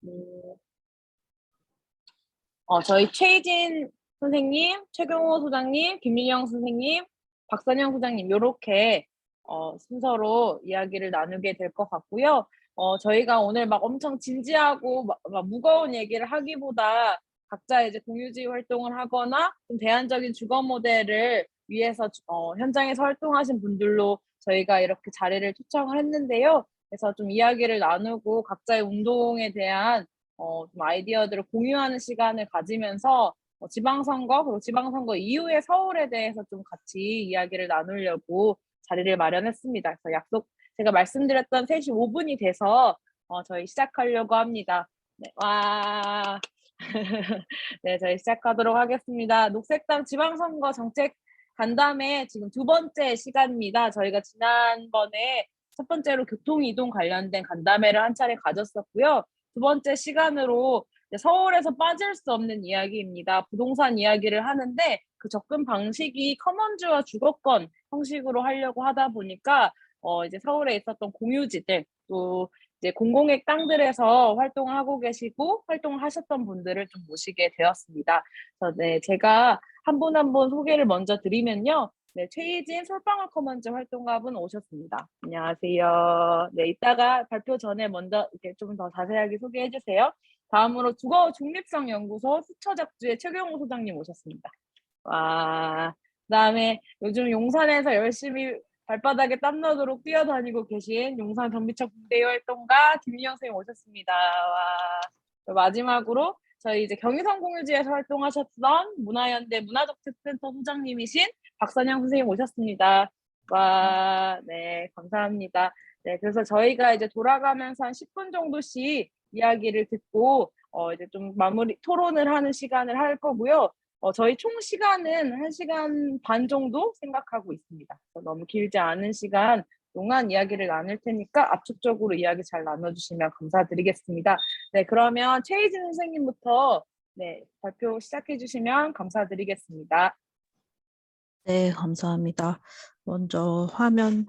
음, 저희 최희진 선생님, 최경호 소장님, 김민영 선생님, 박선영 소장님 요렇게 순서로 이야기를 나누게 될 것 같고요. 저희가 오늘 막 엄청 진지하고 막 무거운 얘기를 하기보다 각자 이제 공유주의 활동을 하거나 좀 대안적인 주거 모델을 위해서 현장에서 활동하신 분들로 저희가 이렇게 자리를 초청을 했는데요. 그래서 좀 이야기를 나누고 각자의 운동에 대한 좀 아이디어들을 공유하는 시간을 가지면서 지방선거 그리고 지방선거 이후의 서울에 대해서 좀 같이 이야기를 나누려고 자리를 마련했습니다. 그래서 제가 말씀드렸던 3시 5분이 돼서 저희 시작하려고 합니다. 네, 와. 네, 저희 시작하도록 하겠습니다. 녹색당 지방선거 정책 간담회 지금 2번째 시간입니다. 저희가 지난번에 첫 번째로 교통이동 관련된 간담회를 한 차례 가졌었고요. 2번째 시간으로 서울에서 빠질 수 없는 이야기입니다. 부동산 이야기를 하는데 그 접근 방식이 커먼즈와 주거권 형식으로 하려고 하다 보니까 이제 서울에 있었던 공유지들 또 이제 공공의 땅들에서 활동을 하고 계시고 활동을 하셨던 분들을 좀 모시게 되었습니다. 그래서 네, 제가 한 분 한 분 소개를 먼저 드리면요. 네, 최희진 솔방울 커먼즈 활동가분 오셨습니다. 안녕하세요. 네, 이따가 발표 전에 먼저 이렇게 좀 더 자세하게 소개해 주세요. 다음으로 주거 중립성 연구소 수처작주의 최경호 소장님 오셨습니다. 와, 그다음에 요즘 용산에서 열심히 발바닥에 땀 나도록 뛰어다니고 계신 용산 경비청 국대의 활동가 김민영 선생님 오셨습니다. 와, 마지막으로 저희 이제 경의선 공유지에서 활동하셨던 문화연대 문화적재센터 소장님이신 박선영 선생님 오셨습니다. 와, 네, 감사합니다. 네, 그래서 저희가 이제 돌아가면서 한 10분 정도씩 이야기를 듣고 이제 좀 마무리 토론을 하는 시간을 할 거고요. 저희 총 시간은 1시간 반 정도 생각하고 있습니다. 너무 길지 않은 시간 동안 이야기를 나눌 테니까 압축적으로 이야기 잘 나눠주시면 감사드리겠습니다. 네, 그러면 최희진 선생님부터 네, 발표 시작해 주시면 감사드리겠습니다. 네, 감사합니다. 먼저 화면을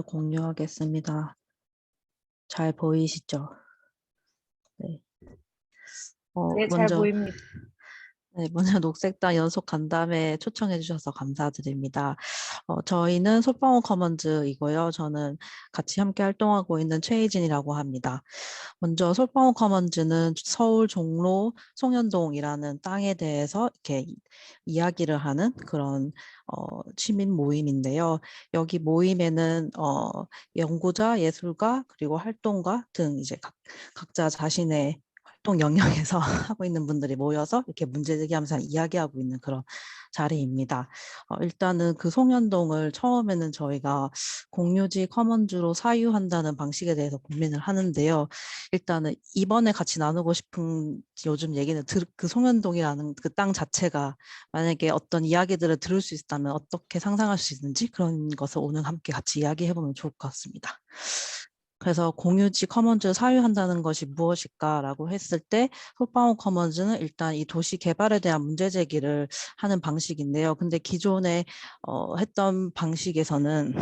공유하겠습니다. 잘 보이시죠? 네. 네, 잘 먼저 보입니다. 네, 먼저 녹색당 연속 간담회 초청해 주셔서 감사드립니다. 저희는 솔방울 커먼즈이고요. 저는 같이 함께 활동하고 있는 최희진이라고 합니다. 먼저 솔방울 커먼즈는 서울 종로 송현동이라는 땅에 대해서 이렇게 이야기를 하는 그런 시민 모임인데요. 여기 모임에는 연구자, 예술가, 그리고 활동가 등 이제 각자 자신의 활동 영역에서 하고 있는 분들이 모여서 이렇게 문제 제기하면서 이야기하고 있는 그런 자리입니다. 일단은 그 송현동을 처음에는 저희가 공유지 커먼즈로 사유한다는 방식에 대해서 고민을 하는데요. 일단은 이번에 같이 나누고 싶은 요즘 얘기는 그 송현동이라는 그 땅 자체가 만약에 어떤 이야기들을 들을 수 있다면 어떻게 상상할 수 있는지 그런 것을 오늘 함께 같이 이야기해보면 좋을 것 같습니다. 그래서 공유지 커먼즈를 사유한다는 것이 무엇일까라고 했을 때 솔방울 커먼즈는 일단 이 도시 개발에 대한 문제 제기를 하는 방식인데요. 근데 기존에 했던 방식에서는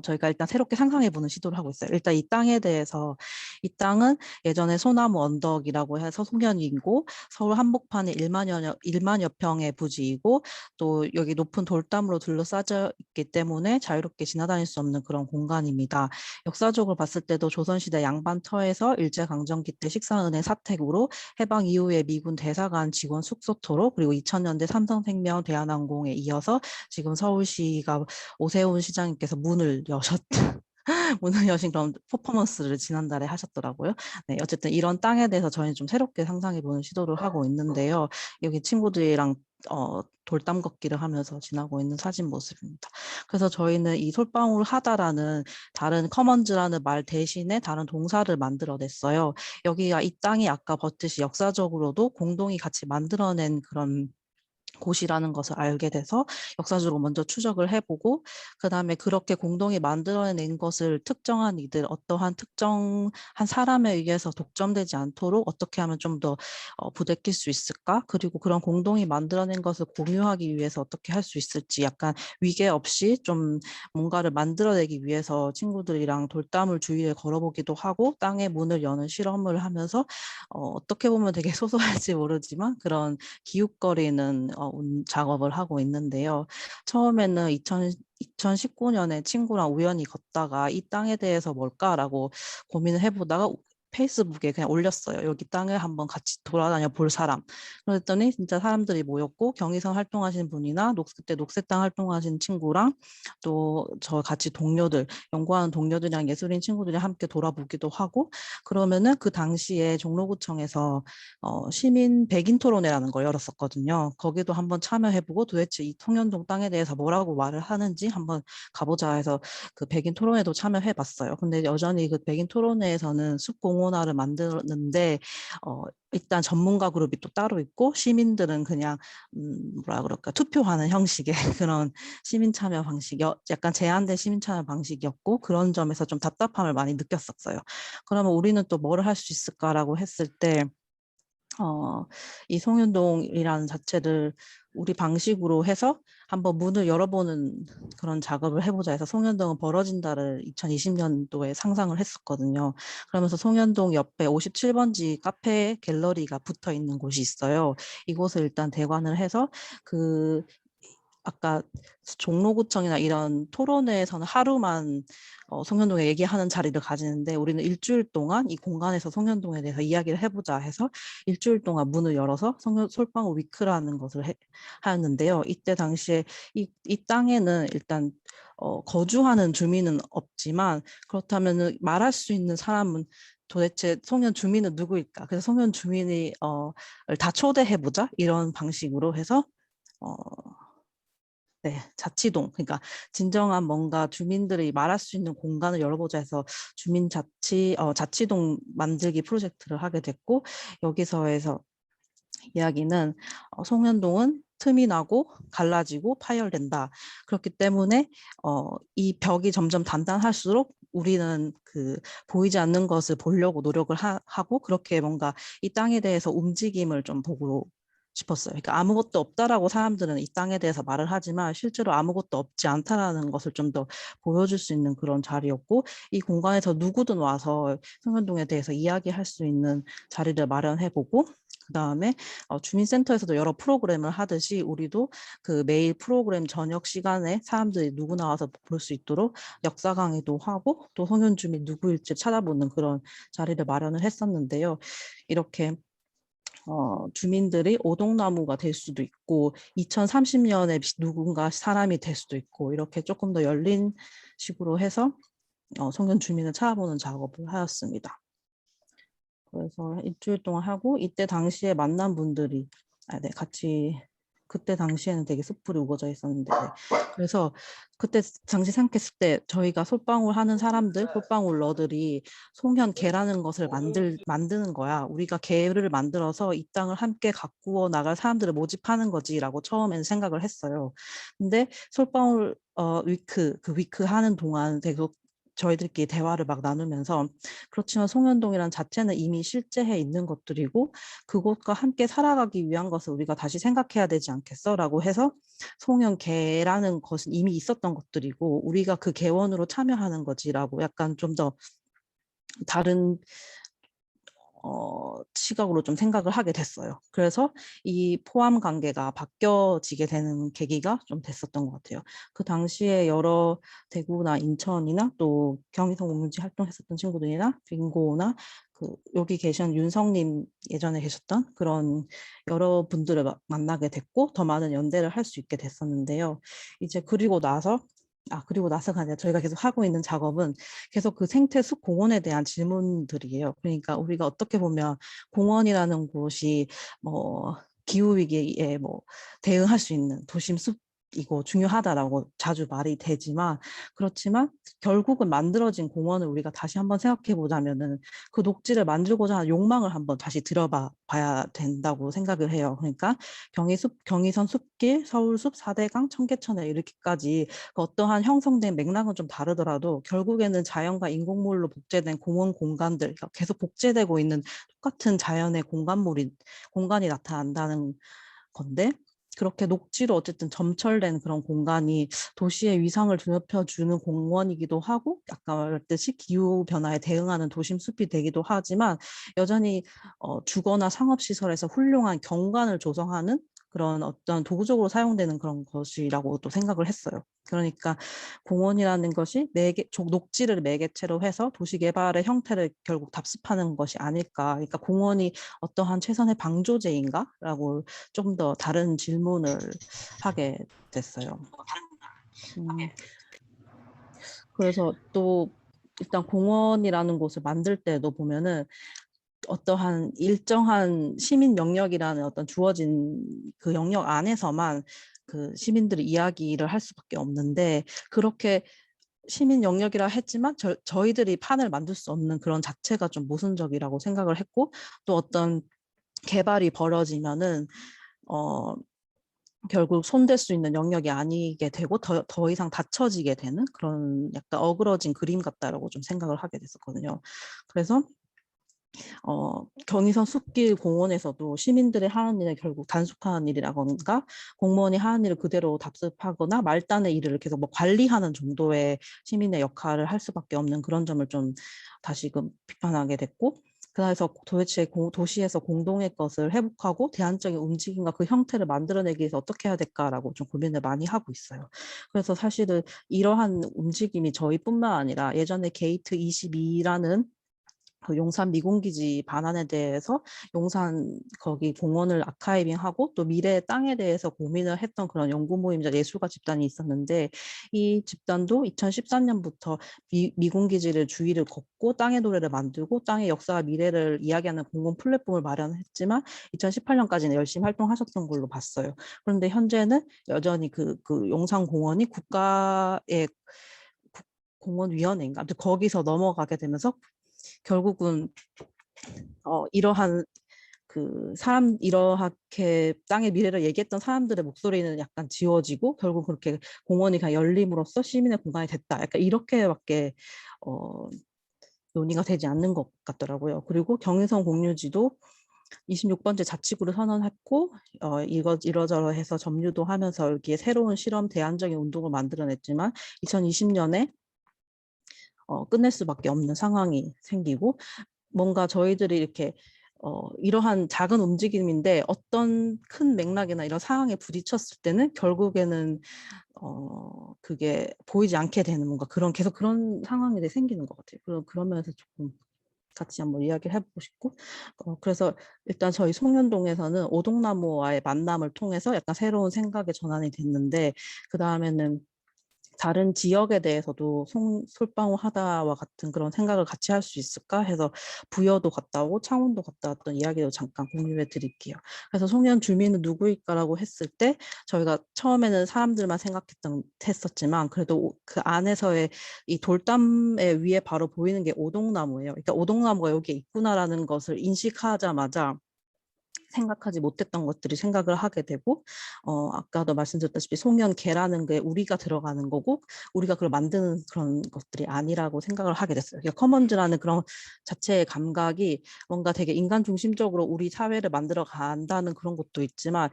저희가 일단 새롭게 상상해보는 시도를 하고 있어요. 일단 이 땅에 대해서 이 땅은 예전에 소나무 언덕이라고 해서 송현이고 서울 한복판에 1만여 평의 부지이고 또 여기 높은 돌담으로 둘러싸여 있기 때문에 자유롭게 지나다닐 수 없는 그런 공간입니다. 역사적으로 봤을 때도 조선시대 양반터에서 일제강점기 때 식사은행 사택으로 해방 이후에 미군 대사관 직원 숙소토로 그리고 2000년대 삼성생명 대한항공에 이어서 지금 서울시가 오세훈 시장님께서 문을 여신 그런 퍼포먼스를 지난달에 하셨더라고요. 네, 어쨌든 이런 땅에 대해서 저희는 좀 새롭게 상상해보는 시도를 하고 있는데요. 여기 친구들이랑 돌담 걷기를 하면서 지나고 있는 사진 모습입니다. 그래서 저희는 이 솔방울 하다라는 다른 커먼즈라는 말 대신에 다른 동사를 만들어냈어요. 여기가 이 땅이 아까 봤듯이 역사적으로도 공동이 같이 만들어낸 그런 곳이라는 것을 알게 돼서 역사적으로 먼저 추적을 해보고, 그 다음에 그렇게 공동이 만들어낸 것을 특정한 이들, 어떠한 특정한 사람에 의해서 독점되지 않도록 어떻게 하면 좀 더 부대낄 수 있을까? 그리고 그런 공동이 만들어낸 것을 공유하기 위해서 어떻게 할 수 있을지, 약간 위계 없이 좀 뭔가를 만들어내기 위해서 친구들이랑 돌담을 주위에 걸어보기도 하고, 땅에 문을 여는 실험을 하면서 어떻게 보면 되게 소소할지 모르지만 그런 기웃거리는 작업을 하고 있는데요. 처음에는 2019년에 친구랑 우연히 걷다가 이 땅에 대해서 뭘까라고 고민을 해보다가 페이스북에 그냥 올렸어요. 여기 땅을 한번 같이 돌아다녀 볼 사람. 그랬더니 진짜 사람들이 모였고, 경의선 활동하시는 분이나 그때 녹색당 활동하시는 친구랑 또 저 같이 동료들, 연구하는 동료들이랑 예술인 친구들이 함께 돌아보기도 하고, 그러면은 그 당시에 종로구청에서 시민 백인 토론회라는 걸 열었었거든요. 거기도 한번 참여해보고 도대체 이 통연동 땅에 대해서 뭐라고 말을 하는지 한번 가보자 해서 그 백인 토론회도 참여해봤어요. 근데 여전히 그 백인 토론회에서는 숲공원화를 만드는데 일단 전문가 그룹이 또 따로 있고, 시민들은 그냥 뭐라 그럴까, 투표하는 형식의 그런 시민 참여 방식, 약간 제한된 시민 참여 방식이었고, 그런 점에서 좀 답답함을 많이 느꼈었어요. 그러면 우리는 또 뭐를 할 수 있을까라고 했을 때 이 송윤동이라는 자체를 우리 방식으로 해서 한번 문을 열어보는 그런 작업을 해보자 해서 송현동은 벌어진다를 2020년도에 상상을 했었거든요. 그러면서 송현동 옆에 57번지 카페 갤러리가 붙어 있는 곳이 있어요. 이곳을 일단 대관을 해서 그 아까 종로구청이나 이런 토론회에서는 하루만 송현동에 얘기하는 자리를 가지는데, 우리는 일주일 동안 이 공간에서 송현동에 대해서 이야기를 해보자 해서 일주일 동안 문을 열어서 솔방울 위크라는 것을 하였는데요. 이때 당시에 이 땅에는 일단 거주하는 주민은 없지만, 그렇다면 말할 수 있는 사람은 도대체 송현 주민은 누구일까? 그래서 송현 주민이 다 초대해보자 이런 방식으로 해서 네, 자치동. 그러니까 진정한 뭔가 주민들이 말할 수 있는 공간을 열어보자 해서 자치동 만들기 프로젝트를 하게 됐고, 여기서에서 이야기는 송현동은 틈이 나고 갈라지고 파열된다. 그렇기 때문에 이 벽이 점점 단단할수록 우리는 그 보이지 않는 것을 보려고 노력을 하고, 그렇게 뭔가 이 땅에 대해서 움직임을 좀 보고 싶었어요. 그러니까 아무것도 없다라고 사람들은 이 땅에 대해서 말을 하지만 실제로 아무것도 없지 않다라는 것을 좀 더 보여줄 수 있는 그런 자리였고, 이 공간에서 누구든 와서 송현동에 대해서 이야기할 수 있는 자리를 마련해보고, 그 다음에 주민센터에서도 여러 프로그램을 하듯이 우리도 그 매일 프로그램 저녁 시간에 사람들이 누구 나와서 볼 수 있도록 역사 강의도 하고, 또 송현 주민 누구일지 찾아보는 그런 자리를 마련을 했었는데요. 이렇게 주민들이 오동나무가 될 수도 있고 2030년에 누군가 사람이 될 수도 있고, 이렇게 조금 더 열린 식으로 해서 송현 주민을 찾아보는 작업을 하였습니다. 그래서 일주일 동안 하고, 이때 당시에 만난 분들이 네, 같이 그때 당시에는 되게 숯불이 우거져 있었는데, 네. 그래서 그때 당시 생각했을 때 저희가 솔방울 하는 사람들, 솔방울러들이 송현 개라는 것을 만드는 거야. 우리가 개를 만들어서 이 땅을 함께 가꾸어 나갈 사람들을 모집하는 거지라고 처음에는 생각을 했어요. 근데 솔방울 그 위크 하는 동안 계속 저희들끼리 대화를 막 나누면서, 그렇지만 송현동이란 자체는 이미 실제해 있는 것들이고 그곳과 함께 살아가기 위한 것을 우리가 다시 생각해야 되지 않겠어? 라고 해서 송현계라는 것은 이미 있었던 것들이고 우리가 그 개원으로 참여하는 거지라고 약간 좀 더 다른 시각으로 좀 생각을 하게 됐어요. 그래서 이 포함 관계가 바뀌어지게 되는 계기가 좀 됐었던 것 같아요. 그 당시에 여러 대구나 인천이나 또 경기도 공유지 활동했었던 친구들이나 빙고나 여기 계신 윤성님 예전에 계셨던 그런 여러 분들을 만나게 됐고, 더 많은 연대를 할 수 있게 됐었는데요. 이제 그리고 나서가 아니라 저희가 계속 하고 있는 작업은 계속 그 생태 숲 공원에 대한 질문들이에요. 그러니까 우리가 어떻게 보면 공원이라는 곳이 뭐 기후 위기에 뭐 대응할 수 있는 도심 숲 이거 중요하다라고 자주 말이 되지만 그렇지만 결국은 만들어진 공원을 우리가 다시 한번 생각해 보자면은 그 녹지를 만들고자 하는 욕망을 한번 다시 들어봐야 된다고 생각을 해요. 그러니까 경의선 숲길, 서울숲, 4대강, 청계천에 이렇게까지 그 어떠한 형성된 맥락은 좀 다르더라도 결국에는 자연과 인공물로 복제된 공원 공간들, 그러니까 계속 복제되고 있는 똑같은 자연의 공간이 나타난다는 건데 그렇게 녹지로 어쨌든 점철된 그런 공간이 도시의 위상을 드높여주는 공원이기도 하고 아까 말했듯이 기후변화에 대응하는 도심 숲이 되기도 하지만 여전히 주거나 상업시설에서 훌륭한 경관을 조성하는 그런 어떤 도구적으로 사용되는 그런 것이라고 또 생각을 했어요. 그러니까 공원이라는 것이 녹지를 매개체로 해서 도시 개발의 형태를 결국 답습하는 것이 아닐까. 그러니까 공원이 어떠한 최선의 방조제인가라고 좀 더 다른 질문을 하게 됐어요. 그래서 또 일단 공원이라는 곳을 만들 때도 보면은 어떠한 일정한 시민 영역이라는 어떤 주어진 그 영역 안에서만 그 시민들이 이야기를 할 수밖에 없는데 그렇게 시민 영역이라 했지만 저희들이 판을 만들 수 없는 그런 자체가 좀 모순적이라고 생각을 했고 또 어떤 개발이 벌어지면은 결국 손댈 수 있는 영역이 아니게 되고 더 이상 닫혀지게 되는 그런 약간 어그러진 그림 같다라고 좀 생각을 하게 됐었거든요. 그래서 경의선 숲길 공원에서도 시민들이 하는 일은 결국 단속하는 일이라던가 공무원이 하는 일을 그대로 답습하거나 말단의 일을 계속 뭐 관리하는 정도의 시민의 역할을 할 수밖에 없는 그런 점을 좀 다시금 비판하게 됐고 그래서 도대체 도시에서 공동의 것을 회복하고 대안적인 움직임과 그 형태를 만들어내기 위해서 어떻게 해야 될까라고 좀 고민을 많이 하고 있어요. 그래서 사실은 이러한 움직임이 저희뿐만 아니라 예전에 게이트 22라는 그 용산 미군기지 반환에 대해서 용산 거기 공원을 아카이빙하고 또 미래의 땅에 대해서 고민을 했던 그런 연구 모임자 예술가 집단이 있었는데 이 집단도 2013년부터 미군기지를 주위를 걷고 땅의 노래를 만들고 땅의 역사와 미래를 이야기하는 공공 플랫폼을 마련했지만 2018년까지는 열심히 활동하셨던 걸로 봤어요. 그런데 현재는 여전히 그 용산 공원이 국가의 공원위원회인가? 아무튼 거기서 넘어가게 되면서 결국은 이러한 이러하게 땅의 미래를 얘기했던 사람들의 목소리는 약간 지워지고 결국 그렇게 공원이 그냥 열림으로써 시민의 공간이 됐다. 약간 이렇게밖에 논의가 되지 않는 것 같더라고요. 그리고 경의선 공유지도 26번째 자치구를 선언했고 이러저러해서 점유도 하면서 여기에 새로운 실험 대안적인 운동을 만들어냈지만 2020년에 끝낼 수밖에 없는 상황이 생기고 뭔가 저희들이 이렇게 이러한 작은 움직임인데 어떤 큰 맥락이나 이런 상황에 부딪혔을 때는 결국에는 그게 보이지 않게 되는 뭔가 계속 그런 상황이 생기는 것 같아요. 그러면서 조금 같이 한번 이야기를 해보고 싶고 그래서 일단 저희 송년동에서는 오동나무와의 만남을 통해서 약간 새로운 생각의 전환이 됐는데 그 다음에는 다른 지역에 대해서도 솔방울 하다와 같은 그런 생각을 같이 할 수 있을까 해서 부여도 갔다 오고 창원도 갔다 왔던 이야기도 잠깐 공유해 드릴게요. 그래서 송년 주민은 누구일까라고 했을 때 저희가 처음에는 사람들만 했었지만 그래도 그 안에서의 이 돌담의 위에 바로 보이는 게 오동나무예요. 그러니까 오동나무가 여기에 있구나라는 것을 인식하자마자 생각하지 못했던 것들이 생각을 하게 되고 아까도 말씀드렸다시피 송년계라는 게 우리가 들어가는 거고 우리가 그걸 만드는 그런 것들이 아니라고 생각을 하게 됐어요. 그러니까 커먼즈라는 그런 자체의 감각이 뭔가 되게 인간 중심적으로 우리 사회를 만들어 간다는 그런 것도 있지만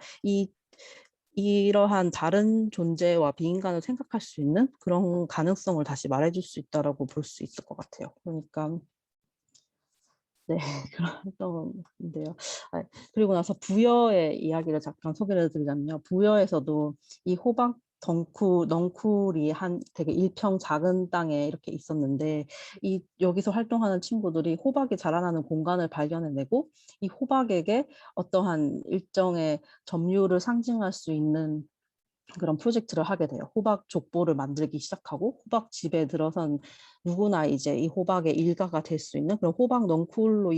이러한 다른 존재와 비인간을 생각할 수 있는 그런 가능성을 다시 말해줄 수 있다라고 볼 수 있을 것 같아요. 그러니까 네, 그런 건데요. 그리고 나서 부여의 이야기를 잠깐 소개를 드리자면요. 부여에서도 이 호박 넝쿨이 한 되게 일평 작은 땅에 이렇게 있었는데 여기서 활동하는 친구들이 호박이 자라나는 공간을 발견해내고 이 호박에게 어떠한 일정의 점유를 상징할 수 있는 그런 프로젝트를 하게 돼요. 호박 족보를 만들기 시작하고 호박집에 들어선 누구나 이제 이 호박의 일가가 될 수 있는 그런 호박 넝쿨로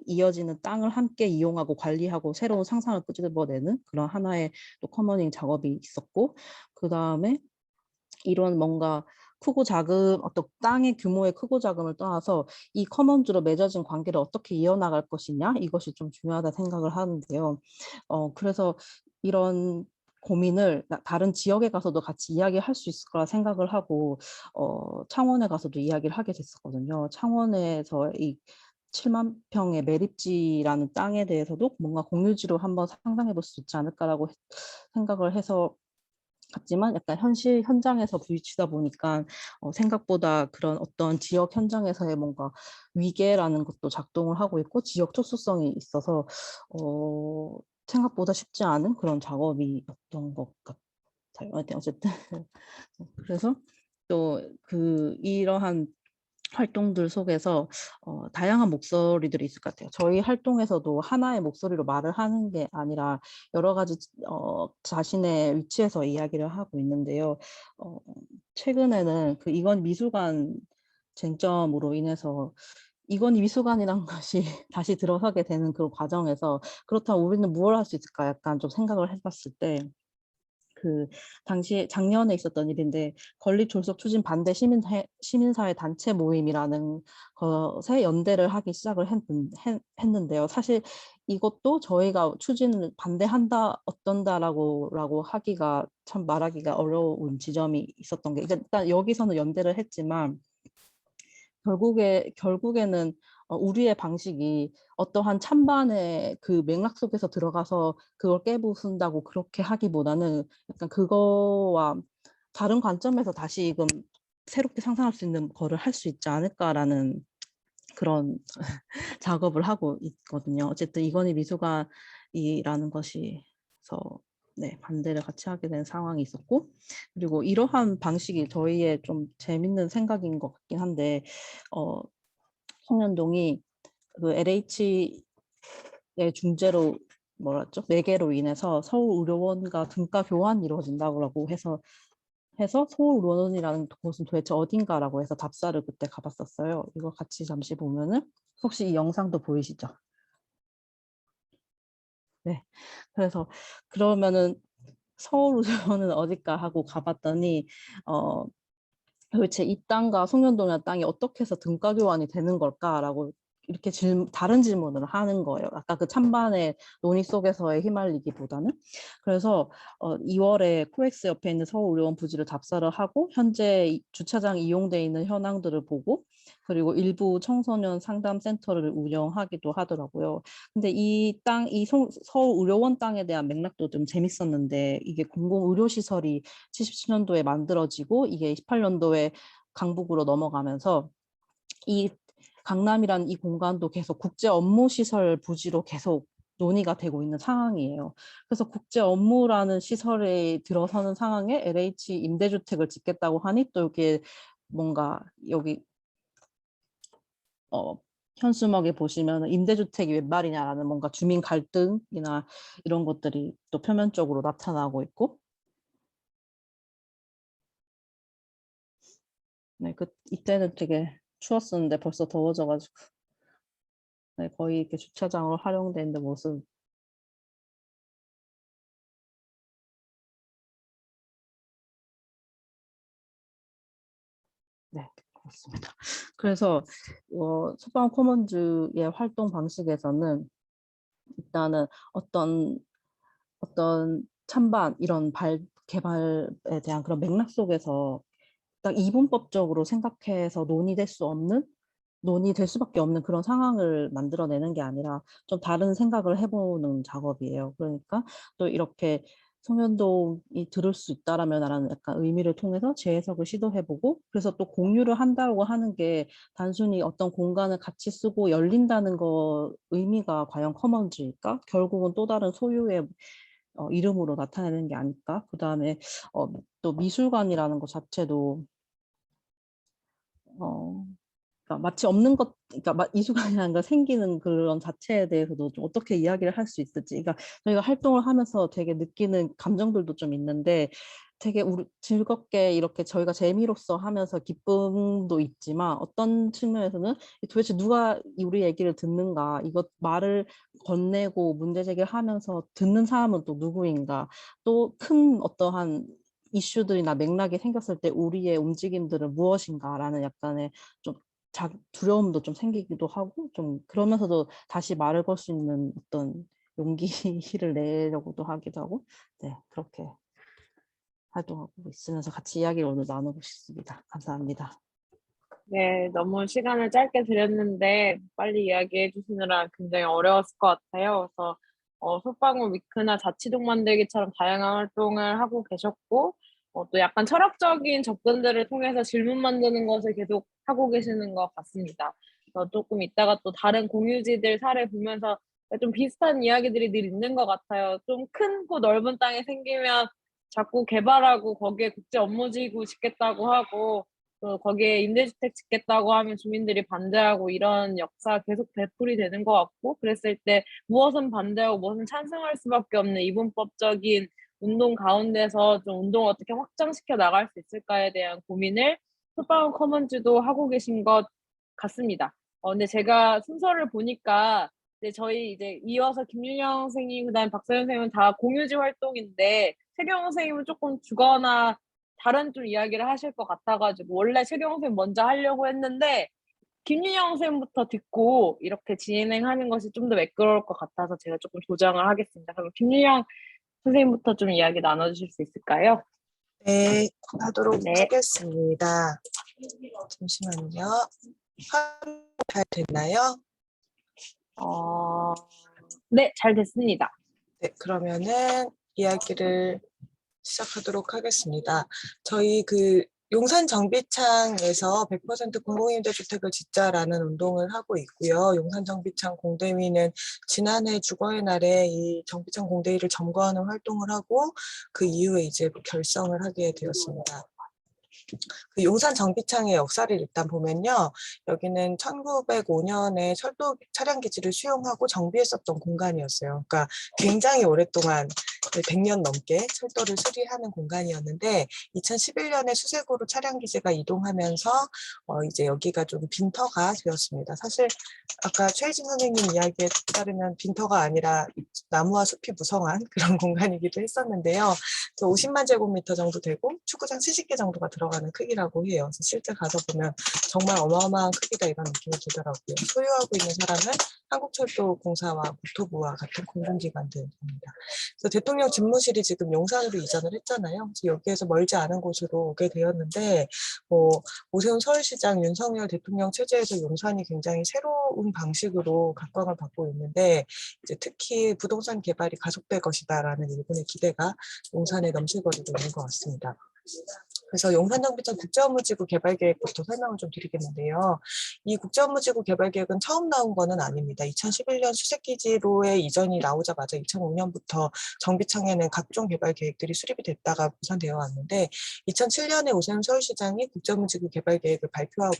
이어지는 땅을 함께 이용하고 관리하고 새로운 상상을 끄집어내는 그런 하나의 또 커머닝 작업이 있었고, 그 다음에 이런 뭔가 크고 작은 어떤 땅의 규모의 크고 작음을 떠나서 이 커먼즈로 맺어진 관계를 어떻게 이어나갈 것이냐, 이것이 좀 중요하다 생각을 하는데요. 그래서 이런 고민을 다른 지역에 가서도 같이 이야기할 수 있을 거라 생각을 하고 창원에 가서도 이야기를 하게 됐었거든요. 창원에서 이 7만 평의 매립지라는 땅에 대해서도 뭔가 공유지로 한번 상상해 볼 수 있지 않을까라고 생각을 해서 갔지만, 약간 현장에서 부딪히다 보니까 생각보다 그런 어떤 지역 현장에서의 뭔가 위계라는 것도 작동을 하고 있고 지역 특수성이 있어서 생각보다 쉽지 않은 그런 작업이었던 것 같아요. 어쨌든 그래서 또 이러한 활동들 속에서 다양한 목소리들이 있을 것 같아요. 저희 활동에서도 하나의 목소리로 말을 하는 게 아니라 여러 가지 자신의 위치에서 이야기를 하고 있는데요. 최근에는 그 이건 미술관 쟁점으로 인해서 이건희 미술관이란 것이 다시 들어서게 되는 그 과정에서, 그렇다면 우리는 무엇을 할 수 있을까 약간 좀 생각을 해봤을 때, 그 당시에 작년에 있었던 일인데 건립 졸속 추진 반대 시민사회 단체 모임이라는 것에 연대를 하기 시작을 했는데요. 사실 이것도 저희가 추진을 반대한다 어떤다라고 하기가 참 말하기가 어려운 지점이 있었던 게, 일단 여기서는 연대를 했지만 결국에는 우리의 방식이 어떠한 찬반의 그 맥락 속에서 들어가서 그걸 깨부순다고 그렇게 하기보다는 약간 그거와 다른 관점에서 다시금 새롭게 상상할 수 있는 거를 할 수 있지 않을까라는 그런 작업을 하고 있거든요. 어쨌든 이건희 미술관이라는 것이서 네, 반대를 같이 하게 된 상황이 있었고, 그리고 이러한 방식이 저희의 좀 재밌는 생각인 것 같긴 한데, 송년동이 그 LH의 중재로 뭐랬죠? 매개로 인해서 서울의료원과 등가 교환이 이루어진다고 해서 서울의료원이라는 곳은 도대체 어딘가라고 해서 답사를 그때 가봤었어요. 이거 같이 잠시 보면은 혹시 이 영상도 보이시죠? 네. 그래서 그러면은 서울의료원은 어딜까 하고 가봤더니 도대체 이 땅과 송년동이라는 땅이 어떻게 해서 등가 교환이 되는 걸까라고 이렇게 다른 질문을 하는 거예요. 아까 그 찬반의 논의 속에서의 휘말리기보다는. 그래서 2월에 코엑스 옆에 있는 서울의료원 부지를 답사를 하고 현재 주차장 이용돼 있는 현황들을 보고, 그리고 일부 청소년 상담센터를 운영하기도 하더라고요. 근데 이 서울의료원 땅에 대한 맥락도 좀 재밌었는데, 이게 공공의료시설이 77년도에 만들어지고 이게 28년도에 강북으로 넘어가면서 이 강남이라는 이 공간도 계속 국제 업무 시설 부지로 계속 논의가 되고 있는 상황이에요. 그래서 국제 업무라는 시설에 들어서는 상황에 LH 임대주택을 짓겠다고 하니 또 이게 뭔가 여기 현수막에 보시면 임대주택이 웬 말이냐라는 뭔가 주민 갈등이나 이런 것들이 또 표면적으로 나타나고 있고, 네, 이때는 되게 추웠었는데 벌써 더워져가지고 네, 거의 이렇게 주차장으로 활용되어 있는 모습. 네, 그렇습니다. 그래서 소방 코먼즈의 활동 방식에서는 일단은 어떤 찬반 이런 개발에 대한 그런 맥락 속에서 딱 이분법적으로 생각해서 논의될 수밖에 없는 그런 상황을 만들어내는 게 아니라 좀 다른 생각을 해보는 작업이에요. 그러니까 또 이렇게 송년동이 들을 수 있다라는 약간 의미를 통해서 재해석을 시도해보고, 그래서 또 공유를 한다고 하는 게 단순히 어떤 공간을 같이 쓰고 열린다는 거 의미가 과연 커먼즈일까? 결국은 또 다른 소유의 이름으로 나타내는 게 아닐까? 그 다음에 또 미술관이라는 것 자체도 어, 그러니까 마치 없는 것, 그러니까 이수관이라는 걸 생기는 그런 자체에 대해서도 좀 어떻게 이야기를 할 수 있을지, 그러니까 저희가 활동을 하면서 되게 느끼는 감정들도 좀 있는데, 되게 우리 즐겁게 이렇게 저희가 재미로서 하면서 기쁨도 있지만, 어떤 측면에서는 도대체 누가 우리 얘기를 듣는가, 이것 말을 건네고 문제 제기를 하면서 듣는 사람은 또 누구인가, 또 큰 어떠한 이슈들이나 맥락이 생겼을 때 우리의 움직임들은 무엇인가라는 약간의 좀 두려움도 좀 생기기도 하고, 좀 그러면서도 다시 말을 걸 수 있는 어떤 용기를 내려고도 하기도 하고, 네, 그렇게 활동하고 있으면서 같이 이야기를 오늘 나누고 싶습니다. 감사합니다. 네, 너무 시간을 짧게 드렸는데 빨리 이야기해 주시느라 굉장히 어려웠을 것 같아요. 그래서 솔방울 위크나 자치동 만들기처럼 다양한 활동을 하고 계셨고, 또 약간 철학적인 접근들을 통해서 질문 만드는 것을 계속 하고 계시는 것 같습니다. 그래서 조금 이따가 또 다른 공유지들 사례 보면서 좀 비슷한 이야기들이 늘 있는 것 같아요. 좀 크고 넓은 땅이 생기면 자꾸 개발하고 거기에 국제 업무지구 짓겠다고 하고, 거기에 임대주택 짓겠다고 하면 주민들이 반대하고, 이런 역사 계속 되풀이 되는 것 같고, 그랬을 때 무엇은 반대하고 무엇은 찬성할 수밖에 없는 이분법적인 운동 가운데서 좀 운동을 어떻게 확장시켜 나갈 수 있을까에 대한 고민을 솔방울 커먼즈도 하고 계신 것 같습니다. 근데 제가 순서를 보니까 이제 저희 이제 이어서 김윤영 선생님, 그다음에 박서연 선생님은 다 공유지 활동인데, 최경호 선생님은 조금 주거나 다른 좀 이야기를 하실 것 같아 가지고 원래 최경호 선생님 먼저 하려고 했는데, 김윤영 선생님부터 듣고 이렇게 진행하는 것이 좀 더 매끄러울 것 같아서 제가 조금 조정을 하겠습니다. 그럼 김윤영 선생님부터 좀 이야기 나눠 주실 수 있을까요? 네, 하도록 네. 하겠습니다. 잠시만요. 화면 잘 됐나요? 네, 잘 됐습니다. 네, 그러면은 이야기를 시작하도록 하겠습니다. 저희 용산 정비창에서 100% 공공임대주택을 짓자라는 운동을 하고 있고요. 용산 정비창 공대위는 지난해 주거의 날에 이 정비창 공대위를 점거하는 활동을 하고, 그 이후에 이제 결성을 하게 되었습니다. 그 용산 정비창의 역사를 일단 보면요. 여기는 1905년에 철도 차량 기지를 수용하고 정비했었던 공간이었어요. 그러니까 굉장히 오랫동안 100년 넘게 철도를 수리하는 공간이었는데, 2011년에 수색으로 차량 기지가 이동하면서 이제 여기가 좀 빈터가 되었습니다. 사실 아까 최희진 선생님 이야기에 따르면 빈터가 아니라 나무와 숲이 무성한 그런 공간이기도 했었는데요. 50만 제곱미터 정도 되고 축구장 70개 정도가 들어가는 크기라고 해요. 그래서 실제 가서 보면 정말 어마어마한 크기다 이런 느낌이 들더라고요. 소유하고 있는 사람은 한국철도공사와 국토부와 같은 공공기관들입니다. 그래서 대통령 집무실이 지금 용산으로 이전을 했잖아요. 그래서 여기에서 멀지 않은 곳으로 오게 되었는데, 오세훈 서울시장, 윤석열 대통령 체제에서 용산이 굉장히 새로운 방식으로 각광을 받고 있는데, 이제 특히 부동산 개발이 가속될 것이다라는 일본의 기대가 용산에 넘실거리고 있는 것 같습니다. 그래서 용산정비창 국제업무지구 개발계획부터 설명을 좀 드리겠는데요. 이 국제업무지구 개발계획은 처음 나온 거는 아닙니다. 2011년 수색기지로의 이전이 나오자마자 2005년부터 정비창에는 각종 개발 계획들이 수립이 됐다가 무산되어 왔는데, 2007년에 오세훈 서울시장이 국제업무지구 개발계획을 발표하고,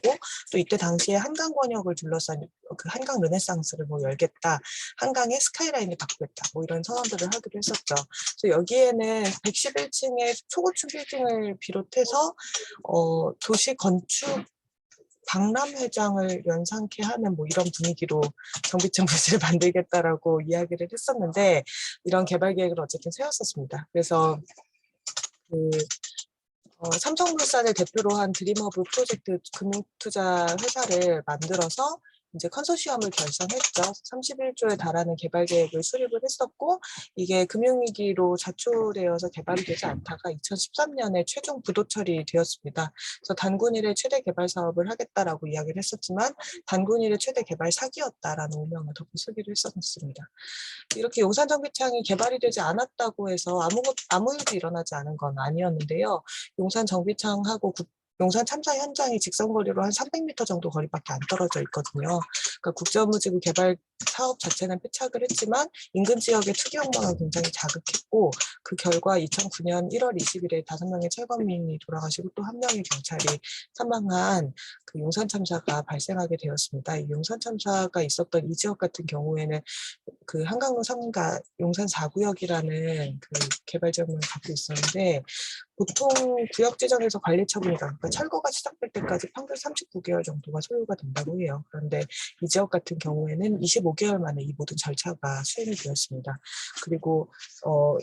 또 이때 당시에 한강권역을 둘러싼 그 한강 르네상스를 열겠다, 한강에 스카이라인을 바꾸겠다, 이런 선언들을 하기도 했었죠. 그래서 여기에는 111층의 초고층 빌딩을 비롯해서 도시 건축 박람회장을 연상케 하는 이런 분위기로 정비창 부지를 만들겠다라고 이야기를 했었는데, 이런 개발 계획을 어쨌든 세웠었습니다. 그래서 삼성물산을 대표로 한 드림허브 프로젝트 금융투자 회사를 만들어서 이제 컨소시엄을 결성했죠. 31조에 달하는 개발 계획을 수립을 했었고, 이게 금융위기로 좌초되어서 개발이 되지 않다가 2013년에 최종 부도 처리되었습니다. 그래서 단군 이래 최대 개발 사업을 하겠다라고 이야기를 했었지만, 단군 이래 최대 개발 사기였다라는 오명을 덮어쓰기로 했었습니다. 이렇게 용산정비창이 개발이 되지 않았다고 해서 아무 일도 일어나지 않은 건 아니었는데요. 용산 정비창하고 용산 참사 현장이 직선거리로 한 300m 정도 거리밖에 안 떨어져 있거든요. 그러니까 국제업무지구 개발 사업 자체는 폐착을 했지만 인근 지역의 투기 욕망을 굉장히 자극했고 그 결과 2009년 1월 20일에 5명의 철거민이 돌아가시고 또 1명의 경찰이 사망한 그 용산 참사가 발생하게 되었습니다. 이 용산 참사가 있었던 이 지역 같은 경우에는 그 한강로 3가 용산 4구역이라는 그 개발 지역을 갖고 있었는데 보통 구역 지정에서 관리 처분이가 그러니까 철거가 시작될 때까지 평균 39개월 정도가 소요가 된다고 해요. 그런데 이 지역 같은 경우에는 25개월 만에 이 모든 절차가 수행이 되었습니다. 그리고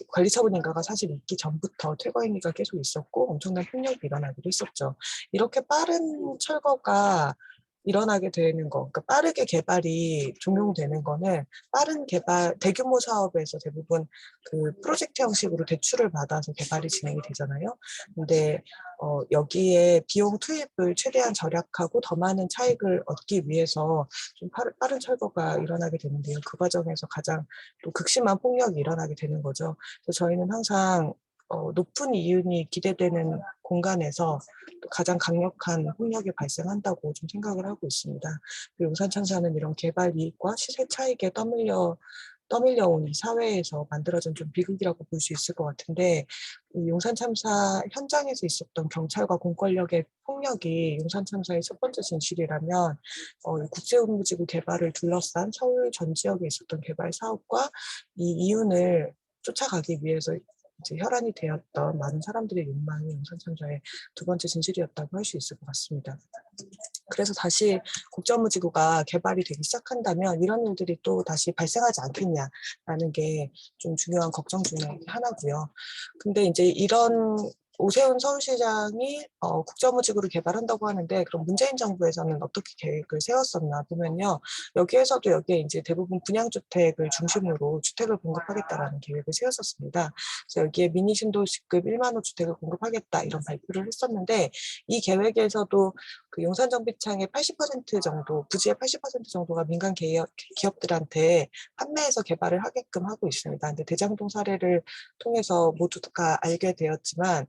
관리 처분 인가가 사실 있기 전부터 퇴거 행위가 계속 있었고 엄청난 폭력이 일어나기도 했었죠. 이렇게 빠른 철거가 일어나게 되는 거, 그러니까 빠르게 개발이 종용되는 거는 빠른 개발, 대규모 사업에서 대부분 그 프로젝트 형식으로 대출을 받아서 개발이 진행이 되잖아요. 근데 여기에 비용 투입을 최대한 절약하고 더 많은 차익을 얻기 위해서 좀 빠른 철거가 일어나게 되는데요. 그 과정에서 가장 또 극심한 폭력이 일어나게 되는 거죠. 그래서 저희는 항상 높은 이윤이 기대되는 공간에서 또 가장 강력한 폭력이 발생한다고 좀 생각을 하고 있습니다. 용산 참사는 이런 개발 이익과 시세 차익에 떠밀려온 이 사회에서 만들어진 좀 비극이라고 볼 수 있을 것 같은데 이 용산 참사 현장에서 있었던 경찰과 공권력의 폭력이 용산 참사의 첫 번째 진실이라면 국제운무지구 개발을 둘러싼 서울 전 지역에 있었던 개발 사업과 이 이윤을 쫓아가기 위해서 이제 혈안이 되었던 많은 사람들의 욕망이 용산 참사의 두 번째 진실이었다고 할 수 있을 것 같습니다. 그래서 다시 국제업무지구가 개발이 되기 시작한다면 이런 일들이 또 다시 발생하지 않겠냐라는 게 좀 중요한 걱정 중에 하나고요. 근데 이제 이런 오세훈 서울시장이 국제업무지구를 개발한다고 하는데 그럼 문재인 정부에서는 어떻게 계획을 세웠었나 보면요. 여기에 이제 대부분 분양주택을 중심으로 주택을 공급하겠다라는 계획을 세웠었습니다. 그래서 여기에 미니 신도시급 1만 호 주택을 공급하겠다 이런 발표를 했었는데 이 계획에서도 그 용산정비창의 80% 정도, 부지의 80% 정도가 민간 기업들한테 판매해서 개발을 하게끔 하고 있습니다. 근데 대장동 사례를 통해서 모두가 알게 되었지만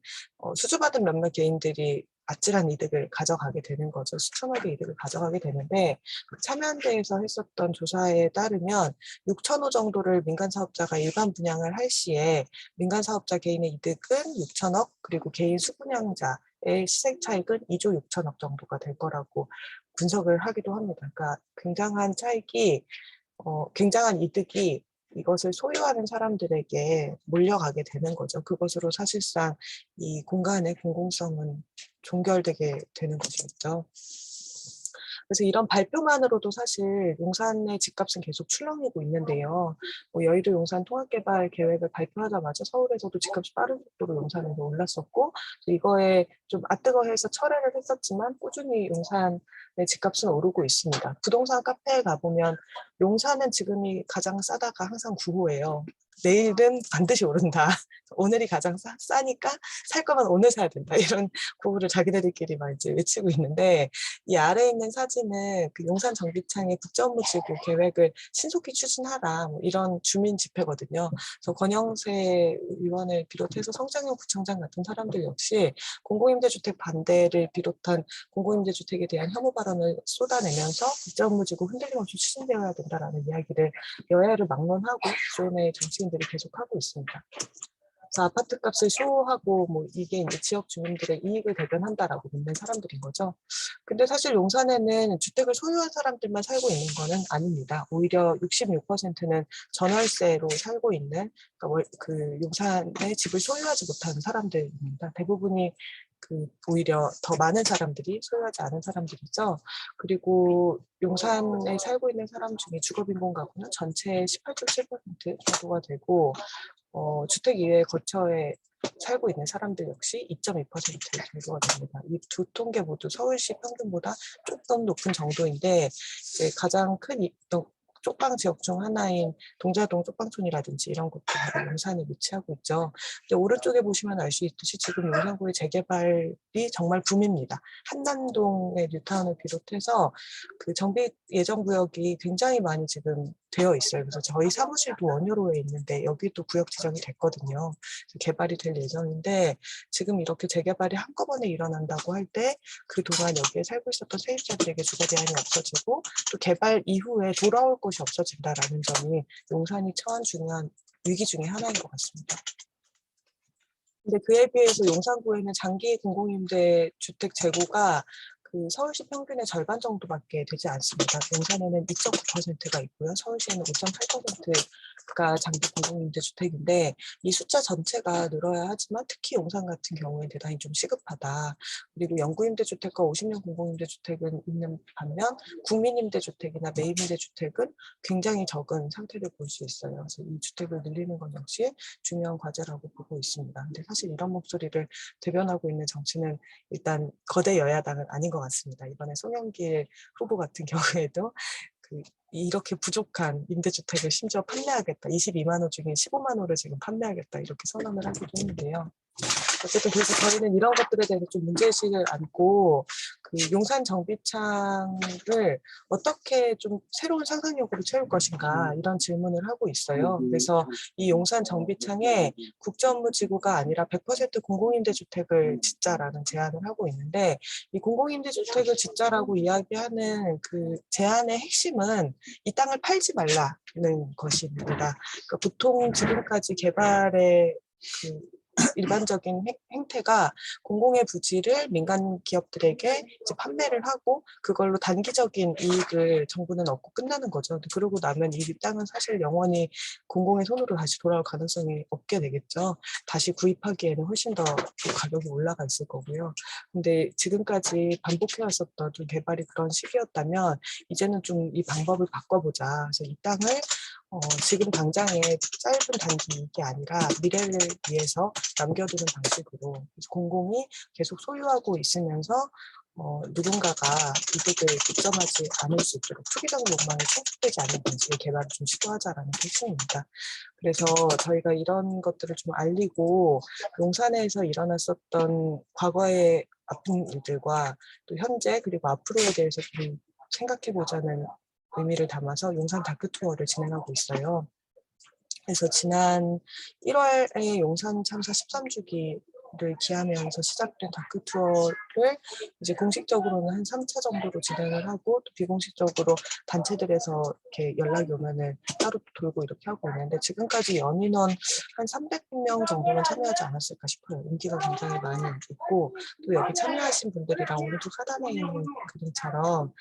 수주받은 몇몇 개인들이 아찔한 이득을 가져가게 되는 거죠. 수천억의 이득을 가져가게 되는데 참여연대에서 했었던 조사에 따르면 6,000호 정도를 민간 사업자가 일반 분양을 할 시에 민간 사업자 개인의 이득은 6,000억 그리고 개인 수분양자의 시세 차익은 2조 6천억 정도가 될 거라고 분석을 하기도 합니다. 그러니까 굉장한 이득이 이것을 소유하는 사람들에게 몰려가게 되는 거죠. 그것으로 사실상 이 공간의 공공성은 종결되게 되는 것이겠죠. 그래서 이런 발표만으로도 사실 용산의 집값은 계속 출렁이고 있는데요. 여의도 용산 통합개발 계획을 발표하자마자 서울에서도 집값이 빠른 속도로 용산에서 올랐었고 이거에 좀 아뜨거해서 철회를 했었지만 꾸준히 용산의 집값은 오르고 있습니다. 부동산 카페에 가보면 용산은 지금이 가장 싸다가 항상 구호예요. 내일은 반드시 오른다. 오늘이 가장 싸니까 살 거면 오늘 사야 된다. 이런 구호를 자기네들끼리 막 이제 외치고 있는데 이 아래에 있는 사진은 그 용산 정비창의 국제업무지구 계획을 신속히 추진하라 이런 주민 집회거든요. 그래서 권영세 의원을 비롯해서 성장용 구청장 같은 사람들 역시 공공임대주택 반대를 비롯한 공공임대주택에 대한 혐오 발언을 쏟아내면서 국제업무지구 흔들림 없이 추진되어야 된다라는 이야기를 여야를 막론하고 기존의 정치인들이 계속하고 있습니다. 그래서 아파트 값을 쇼하고 이게 이제 지역 주민들의 이익을 대변한다라고 믿는 사람들인 거죠. 근데 사실 용산에는 주택을 소유한 사람들만 살고 있는 거는 아닙니다. 오히려 66%는 전월세로 살고 있는 그 용산에 집을 소유하지 못하는 사람들입니다. 대부분이 오히려 더 많은 사람들이 소유하지 않은 사람들이죠. 그리고 용산에 살고 있는 사람 중에 주거빈곤 가구는 전체의 18.7% 정도가 되고 주택 이외의 거처에 살고 있는 사람들 역시 2.2% 정도가 됩니다. 이 두 통계 모두 서울시 평균보다 조금 높은 정도인데 이제 가장 큰 쪽방 지역 중 하나인 동자동 쪽방촌이라든지 이런 곳도 바로 용산에 위치하고 있죠. 근데 오른쪽에 보시면 알 수 있듯이 지금 용산구의 재개발이 정말 붐입니다. 한남동의 뉴타운을 비롯해서 그 정비 예정 구역이 굉장히 많이 지금 되어 있어요. 그래서 저희 사무실도 원효로에 있는데 여기도 구역 지정이 됐거든요. 개발이 될 예정인데 지금 이렇게 재개발이 한꺼번에 일어난다고 할 때 그동안 여기에 살고 있었던 세입자들에게 주거 제한이 없어지고 또 개발 이후에 돌아올 곳이 없어진다라는 점이 용산이 처한 중요한 위기 중에 하나인 것 같습니다. 근데 그에 비해서 용산구에는 장기 공공임대 주택 재고가 그 서울시 평균의 절반 정도밖에 되지 않습니다. 용산에는 2.9%가 있고요. 서울시에는 5.8%가 장기 공공임대 주택인데 이 숫자 전체가 늘어야 하지만 특히 용산 같은 경우에 대단히 좀 시급하다. 그리고 영구임대주택과 50년 공공임대주택은 있는 반면 국민임대주택이나 매입임대주택은 굉장히 적은 상태를 볼 수 있어요. 그래서 이 주택을 늘리는 건 역시 중요한 과제라고 보고 있습니다. 근데 사실 이런 목소리를 대변하고 있는 정치는 일단 거대 여야당은 아닌 것 같습니다. 이번에 송영길 후보 같은 경우에도 이렇게 부족한 임대주택을 심지어 판매하겠다. 22만 호 중에 15만 호를 지금 판매하겠다. 이렇게 선언을 하기도 했는데요. 어쨌든 그래서 저희는 이런 것들에 대해서 좀 문제의식을 안고 그 용산 정비창을 어떻게 좀 새로운 상상력으로 채울 것인가 이런 질문을 하고 있어요. 그래서 이 용산 정비창에 국제업무지구가 아니라 100% 공공임대주택을 짓자라는 제안을 하고 있는데 이 공공임대주택을 짓자라고 이야기하는 그 제안의 핵심은 이 땅을 팔지 말라는 것입니다. 그러니까 보통 지금까지 개발의 그 일반적인 행태가 공공의 부지를 민간 기업들에게 이제 판매를 하고 그걸로 단기적인 이익을 정부는 얻고 끝나는 거죠. 그러고 나면 이 땅은 사실 영원히 공공의 손으로 다시 돌아올 가능성이 없게 되겠죠. 다시 구입하기에는 훨씬 더 가격이 올라가 있을 거고요. 근데 지금까지 반복해왔었던 좀 개발이 그런 시기였다면 이제는 좀 이 방법을 바꿔보자. 그래서 이 땅을 지금 당장의 짧은 단기 이익이 아니라 미래를 위해서 남겨두는 방식으로 공공이 계속 소유하고 있으면서 누군가가 이득을 득점하지 않을 수 있도록 투기적 욕망이 충족되지 않는 방식의 개발을 좀 시도하자라는 게 핵심입니다. 그래서 저희가 이런 것들을 좀 알리고 용산에서 일어났었던 과거의 아픈 일들과 또 현재 그리고 앞으로에 대해서 좀 생각해보자는 의미를 담아서 용산 다크 투어를 진행하고 있어요. 그래서 지난 1월에 용산 참사 13주기를 기하면서 시작된 다크 투어를 이제 공식적으로는 한 3차 정도로 진행을 하고 또 비공식적으로 단체들에서 이렇게 연락이 오면은 따로 돌고 이렇게 하고 있는데 지금까지 연인원 한 300명 정도는 참여하지 않았을까 싶어요. 인기가 굉장히 많이 있고 또 여기 참여하신 분들이랑 오른쪽 하단에 있는 그림처럼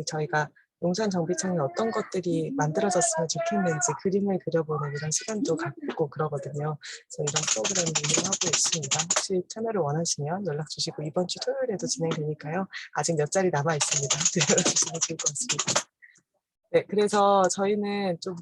저희가 용산 정비창에 어떤 것들이 만들어졌으면 좋겠는지 그림을 그려보는 이런 시간도 갖고 그러거든요. 그래서 이런 프로그램을 운영하고 있습니다. 혹시 참여를 원하시면 연락 주시고 이번 주 토요일에도 진행되니까요. 아직 몇 자리 남아 있습니다. 들어주시면 좋을 것 같습니다. 네, 그래서 저희는 좀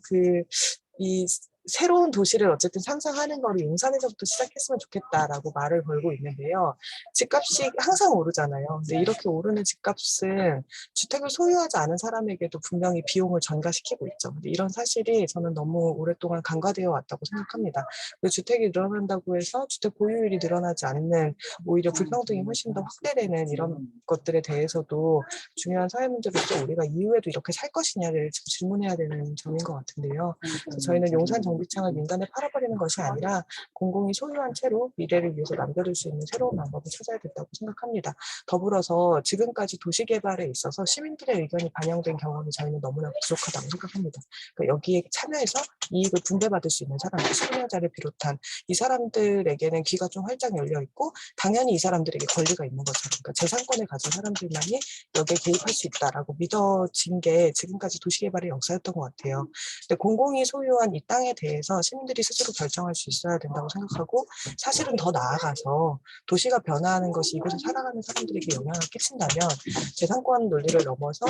이 새로운 도시를 어쨌든 상상하는 거를 용산에서부터 시작했으면 좋겠다라고 말을 걸고 있는데요. 집값이 항상 오르잖아요. 근데 이렇게 오르는 집값은 주택을 소유하지 않은 사람에게도 분명히 비용을 전가시키고 있죠. 근데 이런 사실이 저는 너무 오랫동안 간과되어 왔다고 생각합니다. 주택이 늘어난다고 해서 주택 보유율이 늘어나지 않는 오히려 불평등이 훨씬 더 확대되는 이런 것들에 대해서도 중요한 사회 문제로서 우리가 이후에도 이렇게 살 것이냐를 질문해야 되는 점인 것 같은데요. 그래서 저희는 용산 정비창을 민간에 팔아버리는 것이 아니라 공공이 소유한 채로 미래를 위해서 남겨둘 수 있는 새로운 방법을 찾아야 된다고 생각합니다. 더불어서 지금까지 도시개발에 있어서 시민들의 의견이 반영된 경험이 저희는 너무나 부족하다고 생각합니다. 그러니까 여기에 참여해서 이익을 분배받을 수 있는 사람들, 수요자를 비롯한 이 사람들에게는 귀가 좀 활짝 열려 있고 당연히 이 사람들에게 권리가 있는 것처럼 그러니까 재산권을 가진 사람들만이 여기에 개입할 수 있다라고 믿어진 게 지금까지 도시개발의 역사였던 것 같아요. 근데 공공이 소유한 이 땅에 대해서 시민들이 스스로 결정할 수 있어야 된다고 생각하고 사실은 더 나아가서 도시가 변화하는 것이 이곳에 살아가는 사람들에게 영향을 끼친다면 재산권 논리를 넘어서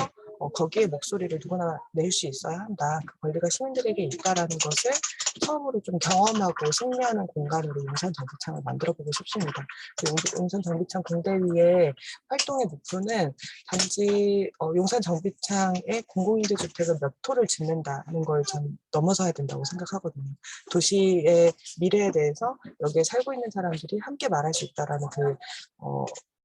거기에 목소리를 누구나 낼 수 있어야 한다. 그 권리가 시민들에게 있다라는 것을 처음으로 좀 경험하고 승리하는 공간으로 용산 정비창을 만들어보고 싶습니다. 용산 정비창 공대위의 활동의 목표는 단지 용산 정비창에 공공임대주택을 몇 호를 짓는다는 걸 전 넘어서야 된다고 생각하거든요. 도시의 미래에 대해서 여기에 살고 있는 사람들이 함께 말할 수 있다라는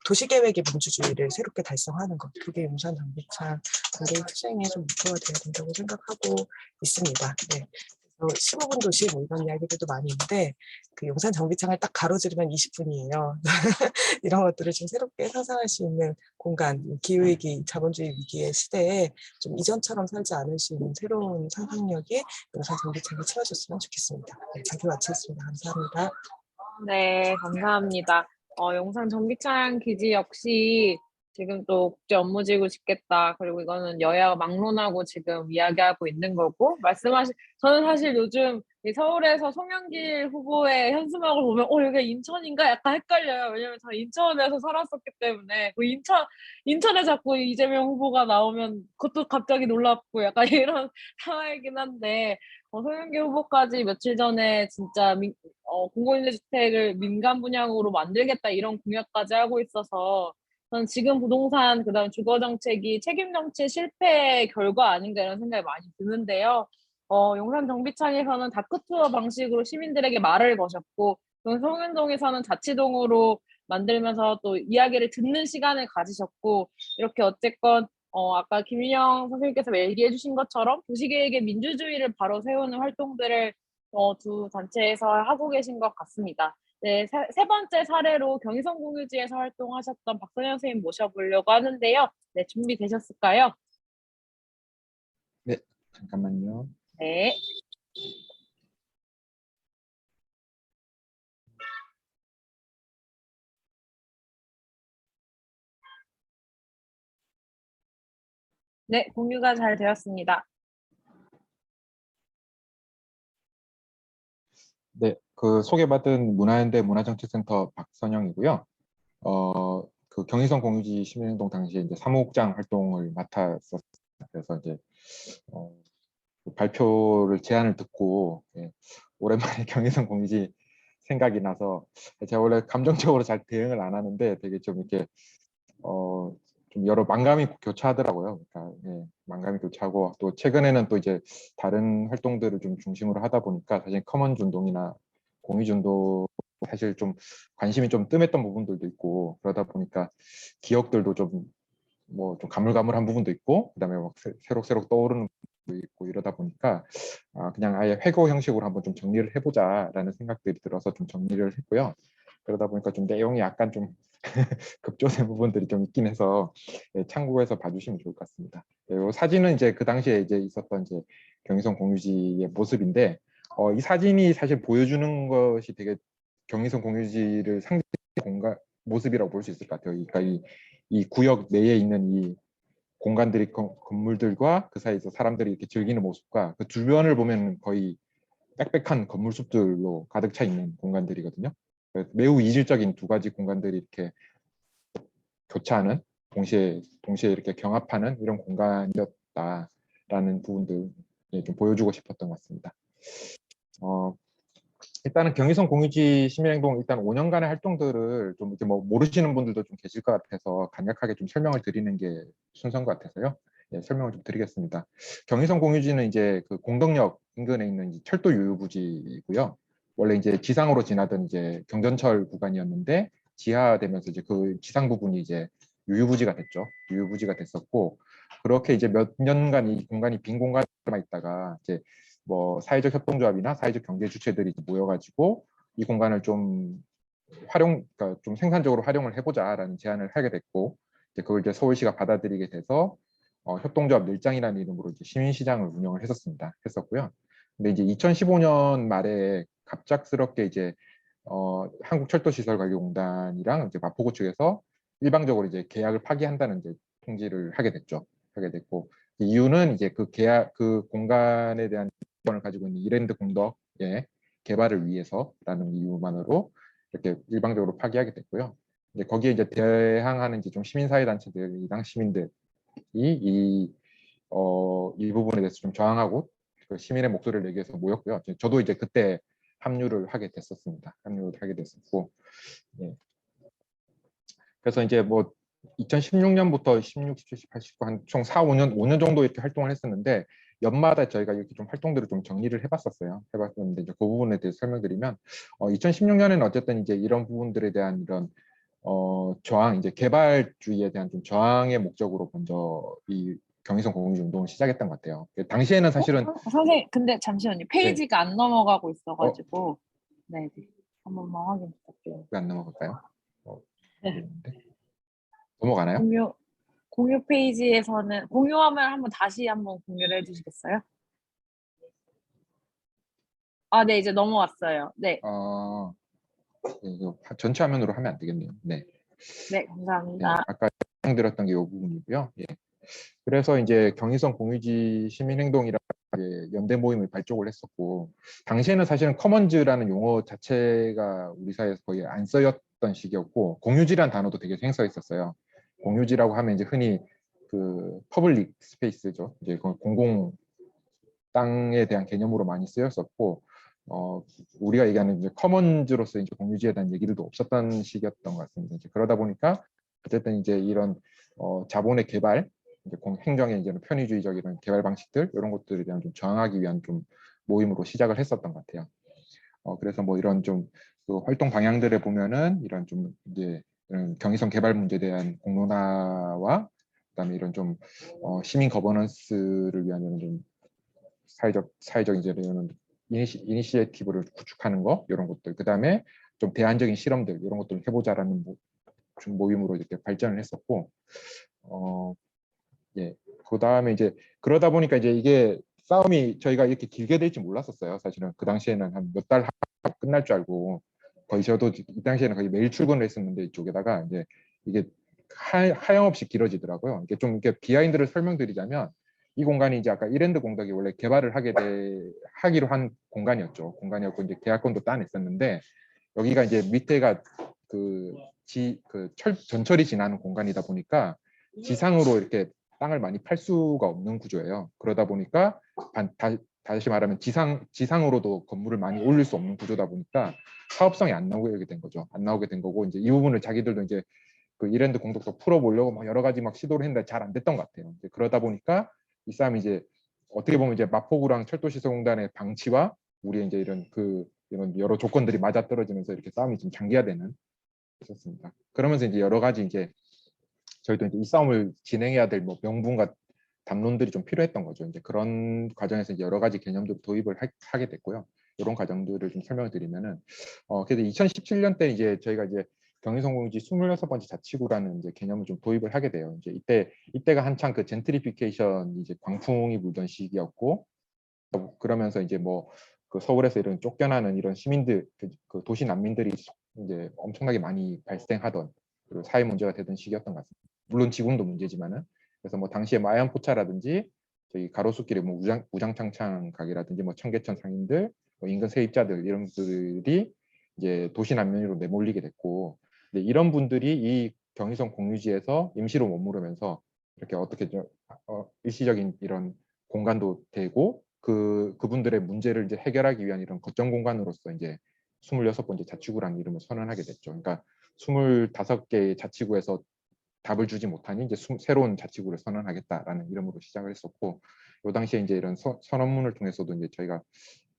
도시계획의 민주주의를 새롭게 달성하는 것, 그게 용산 정비창 공동 투쟁의 좀 목표가 되어야 된다고 생각하고 있습니다. 네. 15분 도시 뭐 이런 이야기들도 많이 있는데 그 용산 정비창을 딱 가로지르면 20분이에요. 이런 것들을 좀 새롭게 상상할 수 있는 공간, 기후위기, 자본주의 위기의 시대에 좀 이전처럼 살지 않을 수 있는 새로운 상상력이 용산 정비창에 채워졌으면 좋겠습니다. 네, 자기 마치겠습니다. 감사합니다. 네, 감사합니다. 용산 정비창 기지 역시 지금 또 국제 업무지구 짓겠다. 그리고 이거는 여야가 막론하고 지금 이야기하고 있는 거고, 저는 사실 요즘 이 서울에서 송영길 후보의 현수막을 보면, 여기가 인천인가? 약간 헷갈려요. 왜냐면 저 인천에서 살았었기 때문에. 그 인천에 자꾸 이재명 후보가 나오면 그것도 갑자기 놀랍고 약간 이런 상황이긴 한데, 송영길 후보까지 며칠 전에 진짜 공공임대주택을 민간 분양으로 만들겠다 이런 공약까지 하고 있어서 저는 지금 부동산 그다음 주거 정책이 책임 정치 실패의 결과 아닌가 이런 생각이 많이 드는데요. 용산 정비창에서는 다크 투어 방식으로 시민들에게 말을 거셨고 송현동에서는 자치동으로 만들면서 또 이야기를 듣는 시간을 가지셨고 이렇게 어쨌건 아까 김윤영 선생님께서 얘기해 주신 것처럼 도시계획의 민주주의를 바로 세우는 활동들을 두 단체에서 하고 계신 것 같습니다. 네, 세 번째 사례로 경의선 공유지에서 활동하셨던 박선영 선생님 모셔보려고 하는데요. 네, 준비되셨을까요? 네, 잠깐만요. 네. 네, 공유가 잘 되었습니다. 네, 그 소개받은 문화연대 문화정책센터 박선영이고요. 그 경의선 공유지 시민행동 당시에 이제 사무국장 활동을 맡았었어요. 그래서 이제 그 발표를 제안을 듣고 오랜만에 경의선 공유지 생각이 나서 제가 원래 감정적으로 잘 대응을 안 하는데 되게 좀 이렇게 좀 여러 만감이 교차하더라고요. 그러니까 만감이 교차하고 또 최근에는 또 이제 다른 활동들을 좀 중심으로 하다 보니까 사실 커먼 운동이나 공유주 운동 사실 좀 관심이 좀 뜸했던 부분들도 있고 그러다 보니까 기억들도 좀 뭐 좀 가물가물한 부분도 있고 그다음에 막 새록새록 떠오르는 부분도 있고 이러다 보니까 그냥 아예 회고 형식으로 한번 좀 정리를 해보자라는 생각들이 들어서 좀 정리를 했고요. 그러다 보니까 좀 내용이 약간 좀 급조된 부분들이 좀 있긴 해서 참고해서 봐주시면 좋을 것 같습니다. 이 사진은 이제 그 당시에 이제 있었던 이제 경의선 공유지의 모습인데 이 사진이 사실 보여주는 것이 되게 경의선 공유지를 상징하는 공간 모습이라고 볼 수 있을 것 같아요. 그러니까 이 구역 내에 있는 이 공간들이 건물들과 그 사이에서 사람들이 이렇게 즐기는 모습과 그 주변을 보면 거의 빽빽한 건물 숲들로 가득 차 있는 공간들이거든요. 매우 이질적인 두 가지 공간들이 이렇게 교차하는 동시에 이렇게 경합하는 이런 공간이었다라는 부분들 좀 보여주고 싶었던 것 같습니다. 일단은 경의선 공유지 시민행동 일단 5년간의 활동들을 좀 이렇게 뭐 모르시는 분들도 좀 계실 것 같아서 간략하게 좀 설명을 드리는 게 순서인 것 같아서요. 설명을 좀 드리겠습니다. 경의선 공유지는 이제 그 공덕역 인근에 있는 철도 유유부지이고요. 원래 이제 지상으로 지나던 이제 경전철 구간이었는데 지하되면서 이제 그 지상 부분이 이제 유유부지가 됐죠. 유유부지가 됐었고 그렇게 이제 몇 년간 이 공간이 빈 공간에만 있다가 이제 뭐 사회적 협동조합이나 사회적 경제 주체들이 모여가지고 이 공간을 좀 그러니까 좀 생산적으로 활용을 해보자라는 제안을 하게 됐고 이제 그걸 이제 서울시가 받아들이게 돼서 협동조합 늘장이라는 이름으로 이제 시민시장을 운영을 했었고요. 근데 이제 2015년 말에 갑작스럽게 이제 한국철도시설관리공단이랑 이제 마포구 측에서 일방적으로 이제 계약을 파기한다는 이제 통지를 하게 됐죠. 하게 됐고 이유는 이제 그 공간에 대한 을 가지고 있는 이랜드 공덕의 개발을 위해서라는 이유만으로 이렇게 일방적으로 파기하게 됐고요. 이제 거기에 이제 대항하는 이제 좀 시민사회 단체들이랑 시민들이 이 부분에 대해서 좀 저항하고 그 시민의 목소리를 내기 위해서 모였고요. 저도 이제 그때 합류를 하게 됐었습니다. 합류를 하게 됐었고, 예. 그래서 이제 뭐 2016년부터 16, 17, 18, 19 한 총 4, 5년 정도 이렇게 활동을 했었는데 연마다 저희가 이렇게 좀 활동들을 좀 정리를 해봤었는데 이제 그 부분에 대해서 설명드리면 2016년에는 어쨌든 이제 이런 부분들에 대한 이런 저항, 이제 개발주의에 대한 좀 저항의 목적으로 먼저 이 경의선 공유주의 운동을 시작했던 것 같아요. 당시에는 사실은 선생님, 근데 잠시만요. 네, 페이지가 안 넘어가고 있어가지고. 네, 네. 한 번만 확인 부탁드려요. 왜 안 넘어갈까요? 네. 모르겠는데. 넘어가나요? 공유 페이지에서는 공유화면 한번 다시 한번 공유를 해주시겠어요? 아, 네, 이제 넘어왔어요. 네, 이거 전체 화면으로 하면 안 되겠네요. 네. 네, 네, 감사합니다. 아까 설명드렸던 게 이 부분이고요. 예. 그래서 이제 경의선 공유지 시민행동이라는 연대 모임을 발족을 했었고, 당시에는 사실은 커먼즈라는 용어 자체가 우리 사회에서 거의 안 쓰였던 시기였고, 공유지라는 단어도 되게 생소했었어요. 공유지라고 하면 이제 흔히 그 퍼블릭 스페이스죠. 이제 공공 땅에 대한 개념으로 많이 쓰였었고, 우리가 얘기하는 이제 커먼즈로서 이제 공유지에 대한 얘기들도 없었던 시기였던 것 같습니다. 이제 그러다 보니까 어쨌든 이제 이런 자본의 개발, 이제 행정의 이제 편의주의적 이런 개발 방식들 이런 것들에 대한 좀 저항하기 위한 좀 모임으로 시작을 했었던 것 같아요. 그래서 뭐 이런 좀 그 활동 방향들을 보면은 이런 좀 이제 이런 경의선 개발 문제에 대한 공론화와 그다음에 이런 좀 시민 거버넌스를 위한 이런 좀 사회적 이제 이런 이니시에이티브를 구축하는 거 이런 것들, 그다음에 좀 대안적인 실험들 이런 것들을 해보자라는 모임으로 이렇게 발전을 했었고, 예, 그다음에 이제 그러다 보니까 이제 이게 싸움이 저희가 이렇게 길게 될지 몰랐었어요. 사실은 그 당시에는 한 몇 달 하고 끝날 줄 알고, 거의 저도 이 당시에는 거의 매일 출근을 했었는데 이쪽에다가 이제 이게 하염없이 길어지더라고요. 이게 좀 이렇게 비하인드를 설명드리자면, 이 공간이 이제 아까 이랜드 공덕이 원래 개발을 하기로 한 공간이었고 이제 계약권도 따냈었는데, 여기가 이제 밑에가 전철이 지나는 공간이다 보니까 지상으로 이렇게 땅을 많이 팔 수가 없는 구조예요. 그러다 보니까 다시 말하면 지상으로도 건물을 많이 올릴 수 없는 구조다 보니까 사업성이 안 나오게 된 거죠. 안 나오게 된 거고, 이제 이 부분을 자기들도 이제 그 이랜드 공덕도 풀어보려고 막 여러 가지 막 시도를 했는데 잘 안 됐던 것 같아요. 이제 그러다 보니까 이 싸움이 이제 어떻게 보면 이제 마포구랑 철도시설공단의 방치와 우리 이제 이런 여러 조건들이 맞아 떨어지면서 이렇게 싸움이 좀 장기화되는 있었습니다. 그러면서 이제 여러 가지 이제 저희도 이제 이 싸움을 진행해야 될 뭐 명분과 담론들이 좀 필요했던 거죠. 이제 그런 과정에서 이제 여러 가지 개념들 도입을 하게 됐고요. 이런 과정들을 좀 설명을 드리면은, 그래서 2017년 때 이제 저희가 이제 경의선공유지 26번째 자치구라는 이제 개념을 좀 도입을 하게 돼요. 이제 이때가 한창 그 젠트리피케이션 이제 광풍이 불던 시기였고, 그러면서 이제 뭐 그 서울에서 이런 쫓겨나는 이런 시민들, 그 도시 난민들이 이제 엄청나게 많이 발생하던, 그리고 사회 문제가 되던 시기였던 것 같습니다. 물론 지금도 문제지만은. 그래서 뭐 당시에 뭐 아얀포차라든지 저희 가로수길에 뭐 우장창창 가게라든지 뭐 청계천 상인들, 뭐 인근 세입자들 이런 분들이 이제 도시 난민으로 내몰리게 됐고, 근데 이런 분들이 이 경의선 공유지에서 임시로 머무르면서 이렇게 어떻게 일시적인 이런 공간도 되고, 그분들의 문제를 이제 해결하기 위한 이런 거점 공간으로서 이제 26번째 자치구라는 이름을 선언하게 됐죠. 그러니까 25개의 자치구에서 답을 주지 못하니 이제 새로운 자치구를 선언하겠다라는 이름으로 시작을 했었고, 이 당시에 이제 이런 선언문을 통해서도 이제 저희가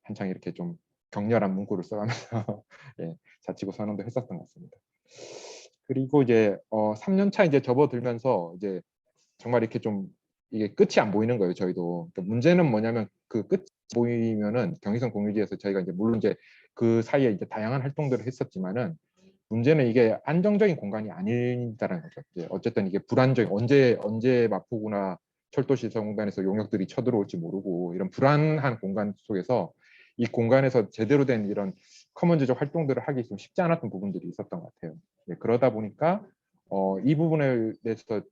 한창 이렇게 좀 격렬한 문구를 써가면서 예, 자치구 선언도 했었던 것 같습니다. 그리고 이제 3년 차 이제 접어들면서 이제 정말 이렇게 좀 이게 끝이 안 보이는 거예요. 저희도. 그러니까 문제는 뭐냐면 그 끝이 보이면은 경의선 공유지에서 저희가 이제 물론 이제 그 사이에 이제 다양한 활동들을 했었지만은, 문제는 이게 안정적인 공간이 아니다라는 거죠. 이제 어쨌든 이게 불안정이 언제 마포구나 철도시설공단에서 용역들이 쳐들어올지 모르고, 이런 불안한 공간 속에서 이 공간에서 제대로 된 이런 커먼즈적 활동들을 하기 좀 쉽지 않았던 부분들이 있었던 것 같아요. 그러다 보니까 이 부분에 대해서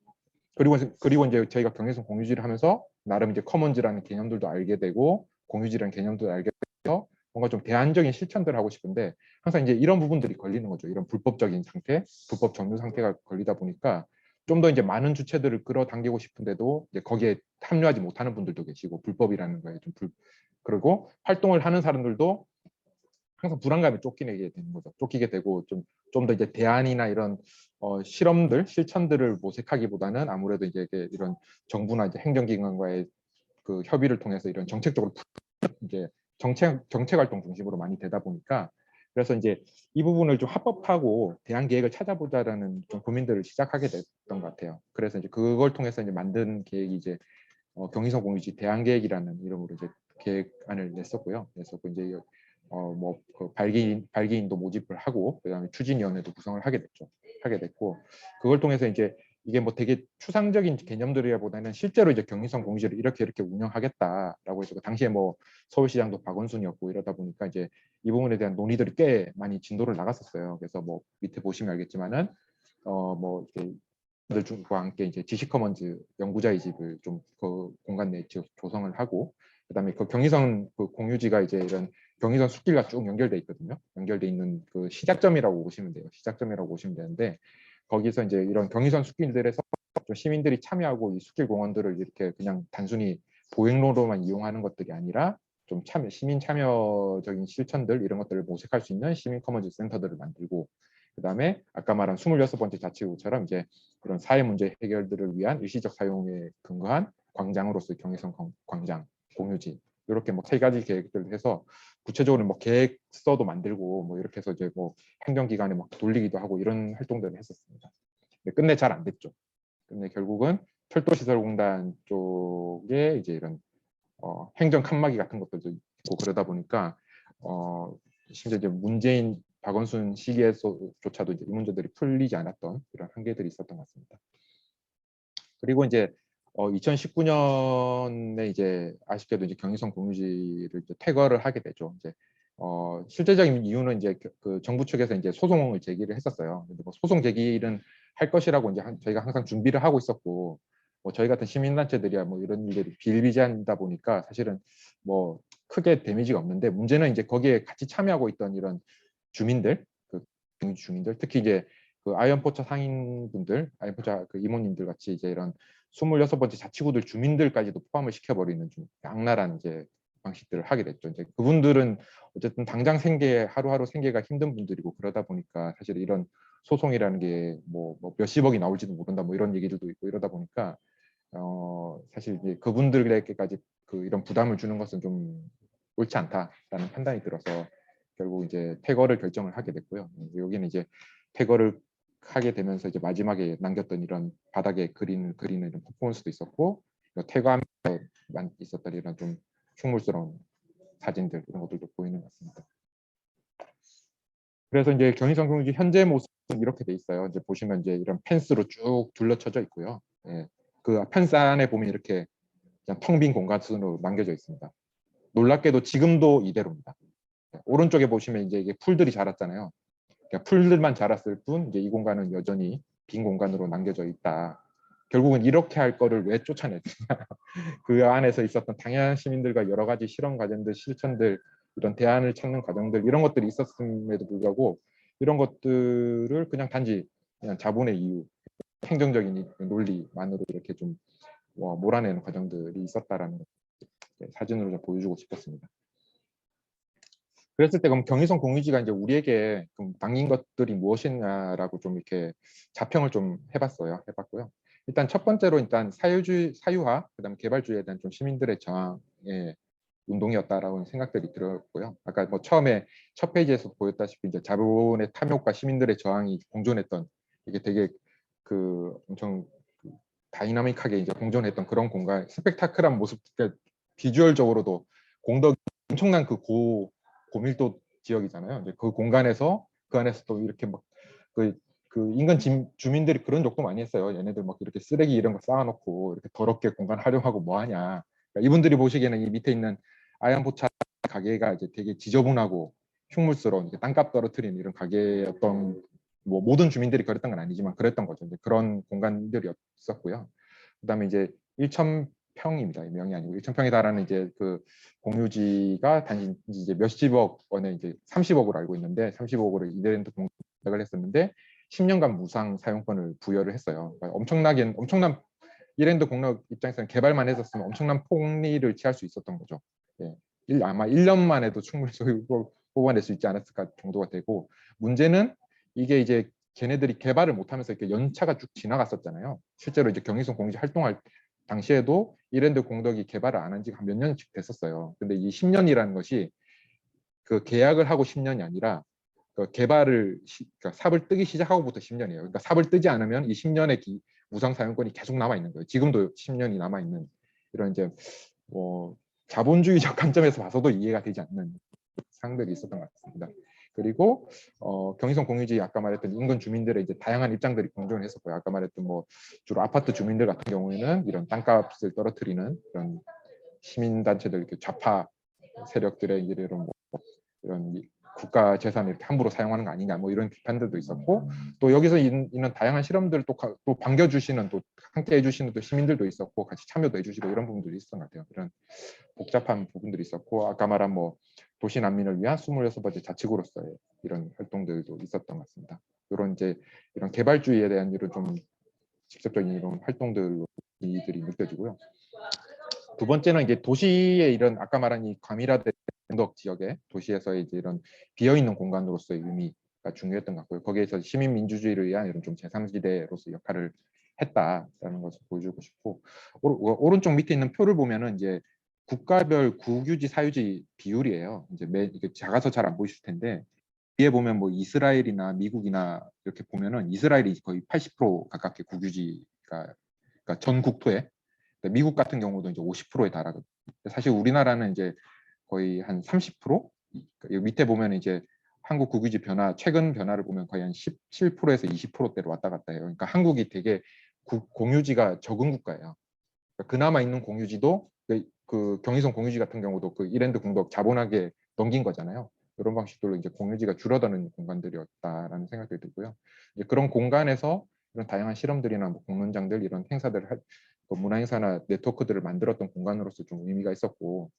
그리고 이제 저희가 경의선 공유지를 하면서 나름 이제 커먼즈라는 개념들도 알게 되고 공유지라는 개념도 알게 돼서 뭔가 좀 대안적인 실천들을 하고 싶은데, 항상 이제 이런 부분들이 걸리는 거죠. 이런 불법적인 상태, 불법 점유 상태가 걸리다 보니까 좀 더 이제 많은 주체들을 끌어당기고 싶은데도 이제 거기에 합류하지 못하는 분들도 계시고, 불법이라는 거에 그리고 활동을 하는 사람들도 항상 불안감에 쫓기게 되는 거죠. 쫓기게 되고 좀 더 이제 대안이나 이런 실천들을 모색하기보다는 아무래도 이제 이런 정부나 이제 행정기관과의 그 협의를 통해서 이런 정책적으로 이제 정책 활동 중심으로 많이 되다 보니까 그래서 이제 이 부분을 좀 합법하고 대안 계획을 찾아보자라는 좀 고민들을 시작하게 됐던 것 같아요. 그래서 이제 그걸 통해서 이제 만든 계획이 이제 경의선 공유지 대안 계획이라는 이름으로 이제 계획안을 냈었고요. 그래서 이제 뭐그 발기인도 모집을 하고 그다음에 추진위원회도 구성을 하게 됐고 그걸 통해서 이제 이게 뭐 되게 추상적인 개념들이라보다는 실제로 이제 경의선 공유지를 이렇게 운영하겠다라고 해서 그 당시에 뭐 서울시장도 박원순이었고 이러다 보니까 이제 이 부분에 대한 논의들이 꽤 많이 진도를 나갔었어요. 그래서 뭐 밑에 보시면 알겠지만은 뭐 이렇게 들과 함께 이제 지식커먼즈 연구자의 집을 좀 그 공간 내에 조성을 하고 그다음에 그 경의선 그 공유지가 이제 이런 경의선 숲길과 쭉 연결돼 있거든요. 연결돼 있는 그 시작점이라고 보시면 돼요. 시작점이라고 보시면 되는데 거기서 이제 이런 경의선 숲길들에서 좀 시민들이 참여하고 이 숲길 공원들을 이렇게 그냥 단순히 보행로로만 이용하는 것들이 아니라 좀 시민 참여적인 실천들 이런 것들을 모색할 수 있는 시민 커먼즈 센터들을 만들고 그다음에 아까 말한 26번째 자치구처럼 이제 그런 사회 문제 해결들을 위한 일시적 사용에 근거한 광장으로서 경의선 광장, 공유지 이렇게 뭐 3가지 계획들을 해서 구체적으로 뭐 계획서도 만들고 뭐 이렇게 해서 이제 뭐 행정기관에 막 돌리기도 하고 이런 활동들을 했었습니다. 끝내 잘 안 됐죠. 근데 결국은 철도시설공단 쪽에 이제 이런 행정 칸막이 같은 것들도 있고 그러다 보니까 심지어 이제 문재인 박원순 시기에서조차도 이제 이 문제들이 풀리지 않았던 이런 한계들이 있었던 것 같습니다. 그리고 이제 2019년에 이제 아쉽게도 이제 경의선 공유지를 이제 퇴거를 하게 되죠. 이제 실제적인 이유는 이제 그 정부 측에서 이제 소송을 제기를 했었어요. 근데 뭐 소송 제기는 할 것이라고 이제 저희가 항상 준비를 하고 있었고, 뭐 저희 같은 시민단체들이야 뭐 이런 일들이 비일비재하다 보니까 사실은 뭐 크게 데미지가 없는데 문제는 이제 거기에 같이 참여하고 있던 이런 주민들, 그 주민들, 특히 이제 그 아이언포차 상인분들, 아이언포차 그 이모님들 같이 이제 이런 26번째 자치구들 주민들까지도 포함을 시켜버리는 좀 악랄한 이제 방식들을 하게 됐죠. 이제 그분들은 어쨌든 당장 하루하루 생계가 힘든 분들이고 그러다 보니까 사실 이런 소송이라는 게 뭐 몇십억이 나올지도 모른다 뭐 이런 얘기들도 있고 이러다 보니까 사실 이제 그분들에게까지 그 이런 부담을 주는 것은 좀 옳지 않다라는 판단이 들어서 결국 이제 퇴거를 결정을 하게 됐고요. 여기는 이제 퇴거를 하게 되면서 이제 마지막에 남겼던 이런 바닥에 그리는 이런 퍼포먼스도 있었고 퇴거하면서 있었던 이런 좀 흉물스러운 사진들 이런 것들도 보이는 것 같습니다. 그래서 이제 경의선 공유지 현재 모습은 이렇게 돼 있어요. 이제 보시면 이제 이런 펜스로 쭉 둘러쳐져 있고요. 예, 그 펜스 안에 보면 이렇게 그냥 텅 빈 공간으로 남겨져 있습니다. 놀랍게도 지금도 이대로입니다. 오른쪽에 보시면 이제 이게 풀들이 자랐잖아요. 그러니까 풀들만 자랐을 뿐 이제 이 공간은 여전히 빈 공간으로 남겨져 있다. 결국은 이렇게 할 거를 왜 쫓아냈냐. 그 안에서 있었던 당연한 시민들과 여러 가지 실험 과정들, 실천들, 이런 대안을 찾는 과정들 이런 것들이 있었음에도 불구하고 이런 것들을 그냥 단지 그냥 자본의 이유, 행정적인 논리만으로 이렇게 좀 몰아내는 과정들이 있었다라는 것 사진으로 좀 보여주고 싶었습니다. 그랬을 때 그럼 경의선 공유지가 이제 우리에게 좀 남긴 것들이 무엇이냐라고 좀 이렇게 자평을 좀 해봤고요. 일단 첫 번째로 일단 사유화, 그다음 개발주의에 대한 좀 시민들의 저항의 운동이었다라고 생각들이 들었고요. 아까 뭐 처음에 첫 페이지에서 보였다시피 이제 자본의 탐욕과 시민들의 저항이 공존했던 이게 되게 그 엄청 다이나믹하게 이제 공존했던 그런 공간, 스펙타클한 모습, 그러니까 비주얼적으로도 공덕 엄청난 그 고밀도 지역이잖아요. 이제 그 공간에서 그 안에서 또 이렇게 막 그 인간 주민들이 그런 욕도 많이 했어요. 얘네들 막 이렇게 쓰레기 이런 거 쌓아놓고 이렇게 더럽게 공간 활용하고 뭐하냐. 그러니까 이분들이 보시기에는 이 밑에 있는 아얀포차 가게가 이제 되게 지저분하고 흉물스러운 땅값 떨어뜨리는 이런 가게였던 뭐 모든 주민들이 그랬던 건 아니지만 그랬던 거죠. 이제 그런 공간들이었었고요. 그다음에 이제 1,000평입니다. 명이 아니고 1,000평에 달하는 이제 그 공유지가 단지 이제 몇십억 원에 이제 30억으로 알고 있는데 30억으로 이데랜드 공작을 했었는데 10년간 무상 사용권을 부여를 했어요. 그러니까 엄청난 이랜드 공락 입장에서는 개발만 했었으면 엄청난 폭리를 취할 수 있었던 거죠. 예. 아마 1년만 해도 충분히 뽑아낼 수 있지 않았을까 정도가 되고 문제는 이게 이제 걔네들이 개발을 못하면서 이렇게 연차가 쭉 지나갔었잖아요. 실제로 이제 경의선 공유지 활동할 당시에도 이랜드 공덕이 개발을 안 한 지가 몇 년씩 됐었어요. 근데 이 10년이라는 것이 그 계약을 하고 10년이 아니라 그 개발을 그러니까 삽을 뜨기 시작하고부터 10년이에요. 그러니까 삽을 뜨지 않으면 이 10년의 무상 사용권이 계속 남아 있는 거예요. 지금도 10년이 남아 있는 이런 이제 뭐 자본주의적 관점에서 봐서도 이해가 되지 않는 상들이 있었던 것 같습니다. 그리고 경의선 공유지 아까 말했던 인근 주민들의 이제 다양한 입장들이 공존을 했었고요. 아까 말했던 뭐 주로 아파트 주민들 같은 경우에는 이런 땅값을 떨어뜨리는 이런 시민단체들, 이렇게 좌파 세력들의 이런 뭐 이런 국가 재산을 이렇게 함부로 사용하는 거 아니냐 뭐 이런 비판들도 있었고, 또 여기서 있는 다양한 실험들 또 반겨주시는 또 함께 해주시는 또 시민들도 있었고 같이 참여도 해주시고 이런 부분들이 있었던 것 같아요. 이런 복잡한 부분들이 있었고, 아까 말한 뭐 도시 난민을 위한 26번째 자치구로서의 이런 활동들도 있었던 것 같습니다. 이런 이제 이런 개발주의에 대한 이런 좀 직접적인 이런 활동들로 이들이 느껴지고요. 두 번째는 이제 도시의 이런 아까 말한 이 과밀화된 언덕 지역의 도시에서의 이제 이런 비어 있는 공간으로서의 의미가 중요했던 것 같고요. 거기에서 시민 민주주의를 위한 이런 좀 제3지대로서 역할을 했다라는 것을 보여주고 싶고, 오른쪽 밑에 있는 표를 보면은 이제 국가별 구규지 사유지 비율이에요. 이제 이게 작아서 잘 안 보이실 텐데 위에 보면 뭐 이스라엘이나 미국이나 이렇게 보면은 이스라엘이 거의 80% 가깝게 구규지가 그러니까 전 국토에, 미국 같은 경우도 이제 50%에 달하거든요. 사실 우리나라는 이제 거의 한 30%? 여기 밑에 보면 이제 한국 국유지 변화, 최근 변화를 보면 거의 한 17%에서 20%대로 왔다 갔다 해요. 그러니까 한국이 되게 공유지가 적은 국가예요. 그러니까 그나마 있는 공유지도 그 경의선 공유지 같은 경우도 그 이랜드 공덕 자본하게 넘긴 거잖아요. 이런 방식들로 이제 공유지가 줄어드는 공간들이었다라는 생각이 들고요. 이제 그런 공간에서 이런 다양한 실험들이나 뭐 공론장들 이런 행사들을 그 문화행사나 네트워크들을 만들었던 공간으로서 좀 의미가 있었고,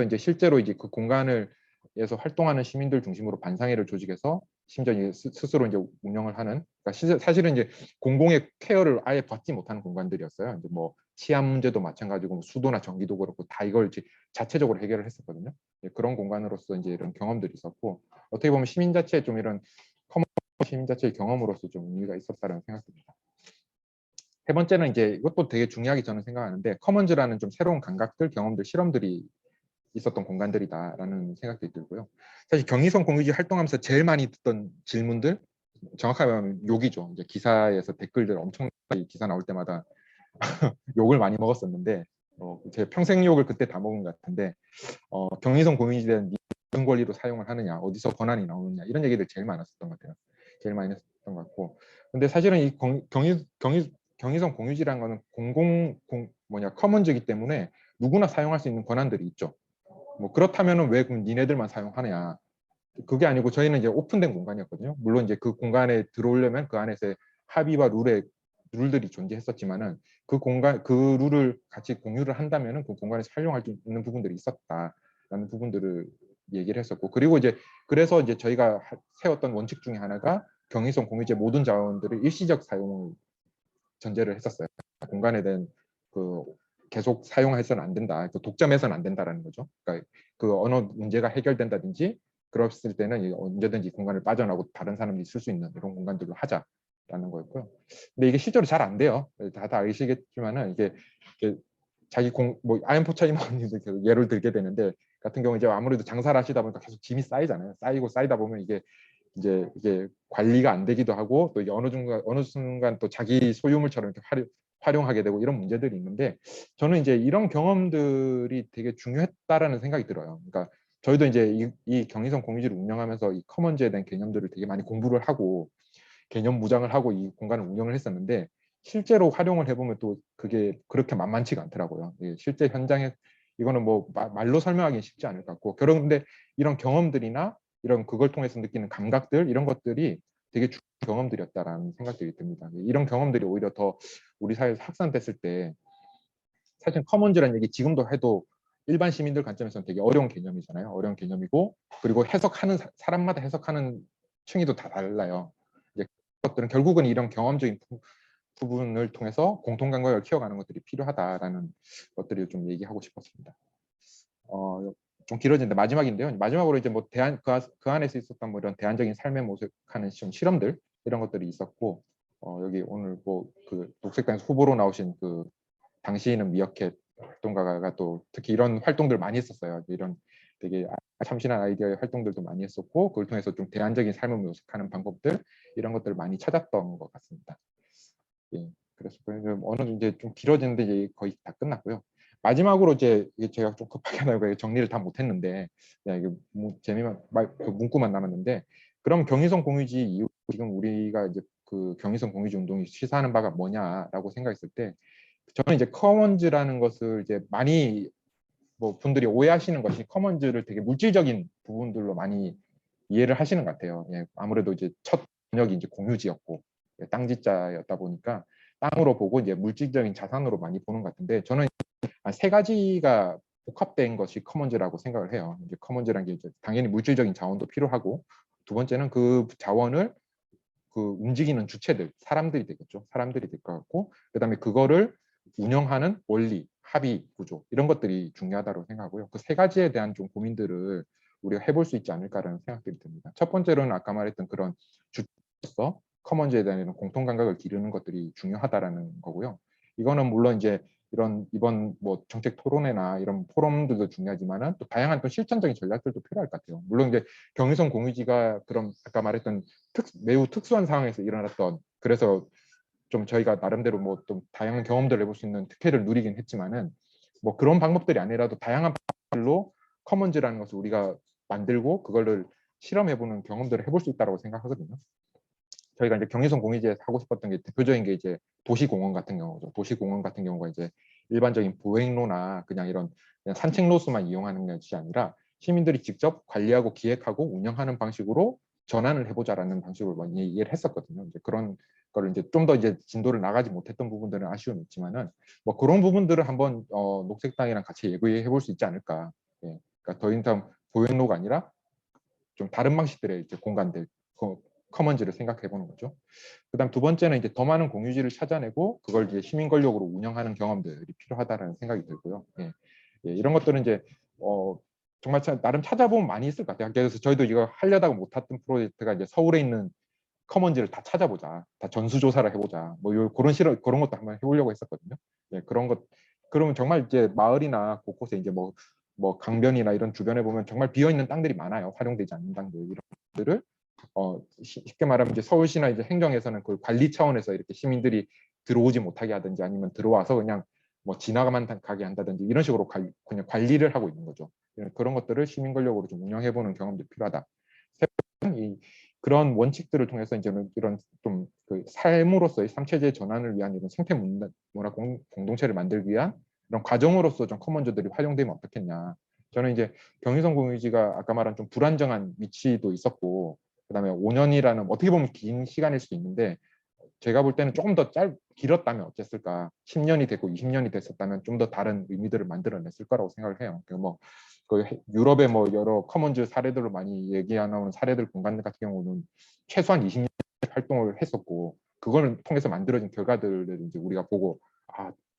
이제 실제로 이제 그 공간을에서 활동하는 시민들 중심으로 반상회를 조직해서 심지어 이제 스스로 이제 운영을 하는, 그러니까 사실은 이제 공공의 케어를 아예 받지 못하는 공간들이었어요. 이제 뭐 치안 문제도 마찬가지고 뭐 수도나 전기도 그렇고 다 이걸 이제 자체적으로 해결을 했었거든요. 그런 공간으로서 이제 이런 경험들이 있었고, 어떻게 보면 시민 자체의 좀 이런 커먼 시민 자체의 경험으로서 좀 의미가 있었다는 생각입니다. 세 번째는 이제 이것도 되게 중요하게 저는 생각하는데, 커먼즈라는 좀 새로운 감각들, 경험들, 실험들이 있었던 공간들이다라는 생각도 들고요. 사실 경의선 공유지 활동하면서 제일 많이 듣던 질문들, 정확하게 말하면 욕이죠. 이제 기사에서 댓글들 엄청나게 기사 나올 때마다 욕을 많이 먹었었는데, 제 평생 욕을 그때 다 먹은 것 같은데, 경의선 공유지에 무슨 권리로 사용을 하느냐, 어디서 권한이 나오느냐 이런 얘기들 제일 많았었던 것 같아요. 제일 많이 했었던 것 같고, 근데 사실은 이 경의선 공유지라는 거는 커먼즈이기 때문에 누구나 사용할 수 있는 권한들이 있죠. 뭐 그렇다면은 왜 그럼 니네들만 사용하느냐? 그게 아니고 저희는 이제 오픈된 공간이었거든요. 물론 이제 그 공간에 들어오려면 그 안에서 합의와 룰들이 존재했었지만은 그 룰을 같이 공유를 한다면은 그 공간에서 활용할 수 있는 부분들이 있었다라는 부분들을 얘기를 했었고, 그리고 이제 그래서 이제 저희가 세웠던 원칙 중에 하나가 경의선 공유지의 모든 자원들을 일시적 사용을 전제를 했었어요. 공간에 대한 그 계속 사용해서는 안 된다, 그 독점해서는 안 된다라는 거죠. 그러니까 그 언어 문제가 해결된다든지 그랬을 때는 언제든지 공간을 빠져나오고 다른 사람들이 쓸 수 있는 이런 공간들로 하자라는 거였고요. 근데 이게 실제로 잘 안 돼요. 다 아시겠지만은 이게 자기 뭐 아연포차이머님도 예를 들게 되는데 같은 경우 이제 아무래도 장사를 하시다 보니까 계속 짐이 쌓이잖아요. 쌓이다 보면 이게 관리가 안 되기도 하고 또 어느 순간 또 자기 소유물처럼 이렇게 활용하게 되고 이런 문제들이 있는데, 저는 이제 이런 경험들이 되게 중요했다라는 생각이 들어요. 그러니까 저희도 이제 이 경의선 공유지를 운영하면서 이 커먼즈에 대한 개념들을 되게 많이 공부를 하고 개념 무장을 하고 이 공간을 운영을 했었는데, 실제로 활용을 해보면 또 그게 그렇게 만만치가 않더라고요. 실제 현장에 이거는 뭐 말로 설명하기는 쉽지 않을 것 같고, 그런데 이런 경험들이나 이런 그걸 통해서 느끼는 감각들 이런 것들이 되게 중요한 경험들이었다라는 생각들이 듭니다. 이런 경험들이 오히려 더 우리 사회에서 확산됐을 때, 사실 커먼즈라는 얘기 지금도 해도 일반 시민들 관점에서는 되게 어려운 개념이잖아요. 어려운 개념이고, 그리고 해석하는 사람마다 해석하는 층위도 다 달라요. 이제 것들은 결국은 이런 경험적인 부분을 통해서 공통 감각을 키워가는 것들이 필요하다라는 것들을 좀 얘기하고 싶었습니다. 좀 길어지는데 마지막인데요. 마지막으로 이제 뭐 그 안에서 있었던 뭐 이런 대안적인 삶의 모색하는 실험들 이런 것들이 있었고, 여기 오늘 뭐 그 녹색당 후보로 나오신 그 당시에는 미어캣 활동가가 또 특히 이런 활동들을 많이 했었어요. 이런 되게 참신한 아이디어의 활동들도 많이 했었고 그걸 통해서 좀 대안적인 삶을 모색하는 방법들 이런 것들을 많이 찾았던 것 같습니다. 예, 그래서 어느 정도 이제 좀 길어지는데 이제 거의 다 끝났고요. 마지막으로 이제 이게 제가 좀 급하게 나고 정리를 다 못했는데 이게 재미만 그 문구만 남았는데 그럼 경의선 공유지 이후 지금 우리가 이제 그 경의선 공유지 운동이 시사하는 바가 뭐냐라고 생각했을 때 저는 이제 커먼즈라는 것을 이제 많이 뭐 분들이 오해하시는 것이 커먼즈를 되게 물질적인 부분들로 많이 이해를 하시는 것 같아요. 예, 아무래도 이제 첫 번역이 이제 공유지였고 땅지자였다 보니까 땅으로 보고 이제 물질적인 자산으로 많이 보는 것 같은데 저는 세 가지가 복합된 것이 커먼즈라고 생각을 해요. 이제 커먼즈라는 게 이제 당연히 물질적인 자원도 필요하고 두 번째는 그 자원을 그 움직이는 주체들, 사람들이 되겠죠. 사람들이 될 것 같고 그다음에 그거를 운영하는 원리, 합의 구조 이런 것들이 중요하다고 생각하고요. 그 세 가지에 대한 좀 고민들을 우리가 해볼 수 있지 않을까라는 생각들이 듭니다. 첫 번째로는 아까 말했던 그런 주체로서 커먼즈에 대한 이런 공통 감각을 기르는 것들이 중요하다라는 거고요. 이거는 물론 이제 이런 이번 뭐 정책 토론회나 이런 포럼들도 중요하지만은 또 다양한 또 실천적인 전략들도 필요할 것 같아요. 물론 이제 경의선 공유지가 그런 아까 말했던 매우 특수한 상황에서 일어났던 그래서 좀 저희가 나름대로 뭐 좀 다양한 경험들을 해볼 수 있는 특혜를 누리긴 했지만은 뭐 그런 방법들이 아니라도 다양한 방법으로 커먼즈라는 것을 우리가 만들고 그거를 실험해보는 경험들을 해볼 수 있다고 생각하거든요. 저희가 이제 경의선 공유지에서 하고 싶었던 게 대표적인 게 이제 도시공원 같은 경우죠. 도시공원 같은 경우가 이제 일반적인 보행로나 그냥 산책로수만 이용하는 것이 아니라 시민들이 직접 관리하고 기획하고 운영하는 방식으로 전환을 해보자라는 방식으로 많이 이해를 했었거든요. 이제 그런 거를 이제 좀 더 이제 진도를 나가지 못했던 부분들은 아쉬움이 있지만은 뭐 그런 부분들을 한번 녹색당이랑 같이 얘기해 볼 수 있지 않을까. 예. 그러니까 더 이상 보행로가 아니라 좀 다른 방식들의 이제 공간들, 커먼즈를 생각해 보는 거죠. 그다음 두 번째는 이제 더 많은 공유지를 찾아내고 그걸 이제 시민 권력으로 운영하는 경험들이 필요하다는 생각이 들고요. 예. 예, 이런 것들은 이제 정말 나름 찾아보면 많이 있을 것 같아요. 그래서 저희도 이거 하려다가 못했던 프로젝트가 이제 서울에 있는 커먼지를 다 찾아보자, 다 전수조사를 해보자, 뭐 그런 것도 한번 해보려고 했었거든요. 예, 그런 것 그러면 정말 이제 마을이나 곳곳에 이제 뭐 강변이나 이런 주변에 보면 정말 비어 있는 땅들이 많아요. 활용되지 않는 땅들 이런 것들을 쉽게 말하면 이제 서울시나 이제 행정에서는 그 관리 차원에서 이렇게 시민들이 들어오지 못하게 하든지 아니면 들어와서 그냥 뭐 지나가만 가게 한다든지 이런 식으로 그냥 관리를 하고 있는 거죠. 그런 것들을 시민 권력으로 좀 운영해보는 경험도 필요하다. 세 번째는 그런 원칙들을 통해서 이제 이런 좀 그 삶으로서의 삶체제 전환을 위한 이런 생태 문화 공동체를 만들기 위한 이런 과정으로서 좀 커먼즈들이 활용되면 어떻겠냐. 저는 이제 경의선 공유지가 아까 말한 좀 불안정한 위치도 있었고 그다음에 5년이라는 어떻게 보면 긴 시간일 수도 있는데 제가 볼 때는 조금 더 길었다면 어땠을까? 10년이 됐고 20년이 됐었다면 좀 더 다른 의미들을 만들어냈을 거라고 생각을 해요. 그 유럽의 뭐 여러 커먼즈 사례들을 많이 얘기하는 사례들 공간 같은 경우는 최소한 20년 활동을 했었고 그걸 통해서 만들어진 결과들을 이제 우리가 보고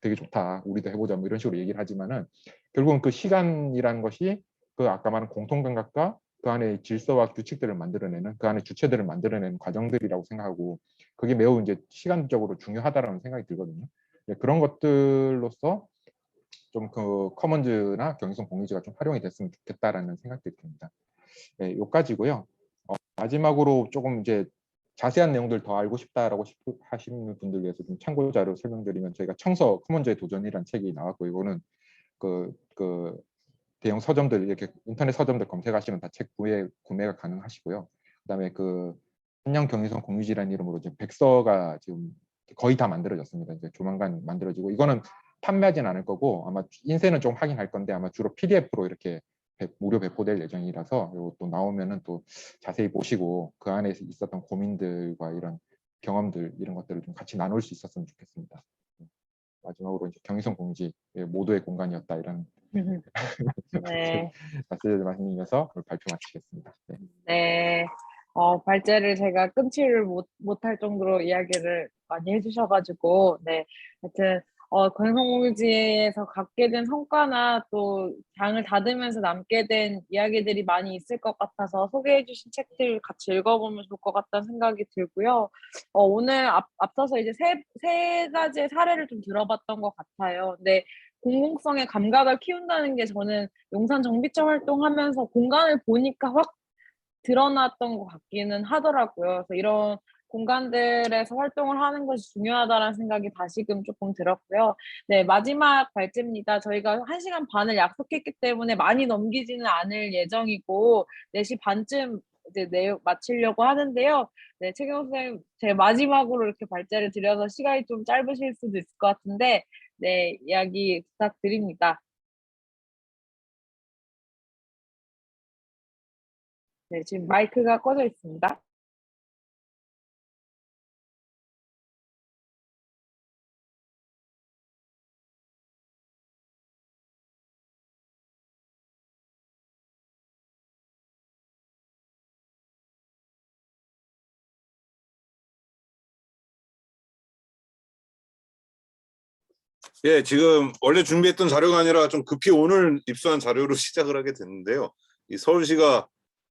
되게 좋다 우리도 해보자 뭐 이런 식으로 얘기를 하지만은 결국은 그 시간이라는 것이 그 아까 말한 공통 감각과 그 안에 질서와 규칙들을 만들어내는 그 안에 주체들을 만들어내는 과정들이라고 생각하고 그게 매우 이제 시간적으로 중요하다라는 생각이 들거든요. 그런 것들로서 좀 그 커먼즈나 경의선 공유지가 좀 활용이 됐으면 좋겠다라는 생각들이 듭니다. 네, 요까지고요. 마지막으로 조금 이제 자세한 내용들 더 알고 싶다라고 하시는 분들 위해서 좀 참고 자료 설명드리면 저희가 청서 커먼즈의 도전이라는 책이 나왔고 이거는 그 대형 서점들 이렇게 인터넷 서점들 검색하시면 다 책 구매가 가능하시고요. 그다음에 그 한양 경의선 공유지라는 이름으로 이제 백서가 지금 거의 다 만들어졌습니다. 이제 조만간 만들어지고 이거는 판매하진 않을 거고 아마 인쇄는 좀 하긴 할 건데 아마 주로 PDF로 이렇게 무료 배포될 예정이라서 또 나오면은 또 자세히 보시고 그 안에 있었던 고민들과 이런 경험들 이런 것들을 좀 같이 나눌 수 있었으면 좋겠습니다. 마지막으로 이제 경의선 공유지 모두의 공간이었다 이런 네. 말씀드리면서 발표 마치겠습니다. 네. 네. 발제를 제가 끊지를 못할 정도로 이야기를 많이 해주셔가지고, 네. 하여튼, 건성공유지에서 갖게 된 성과나 또 장을 닫으면서 남게 된 이야기들이 많이 있을 것 같아서 소개해주신 책들 같이 읽어보면 좋을 것 같다는 생각이 들고요. 오늘 앞서서 이제 세 가지의 사례를 좀 들어봤던 것 같아요. 근데 공공성의 감각을 키운다는 게 저는 용산 정비처 활동하면서 공간을 보니까 확 드러났던 것 같기는 하더라고요. 그래서 이런 공간들에서 활동을 하는 것이 중요하다라는 생각이 다시금 조금 들었고요. 네, 마지막 발제입니다. 저희가 1시간 반을 약속했기 때문에 많이 넘기지는 않을 예정이고 4시 반쯤 이제 마치려고 하는데요. 네, 최경호 선생님, 제 마지막으로 이렇게 발제를 드려서 시간이 좀 짧으실 수도 있을 것 같은데, 네, 이야기 부탁드립니다. 네, 지금 마이크가 꺼져 있습니다. 예, 지금 원래 준비했던 자료가 아니라 좀 급히 오늘 입수한 자료로 시작을 하게 됐는데요. 이 서울시가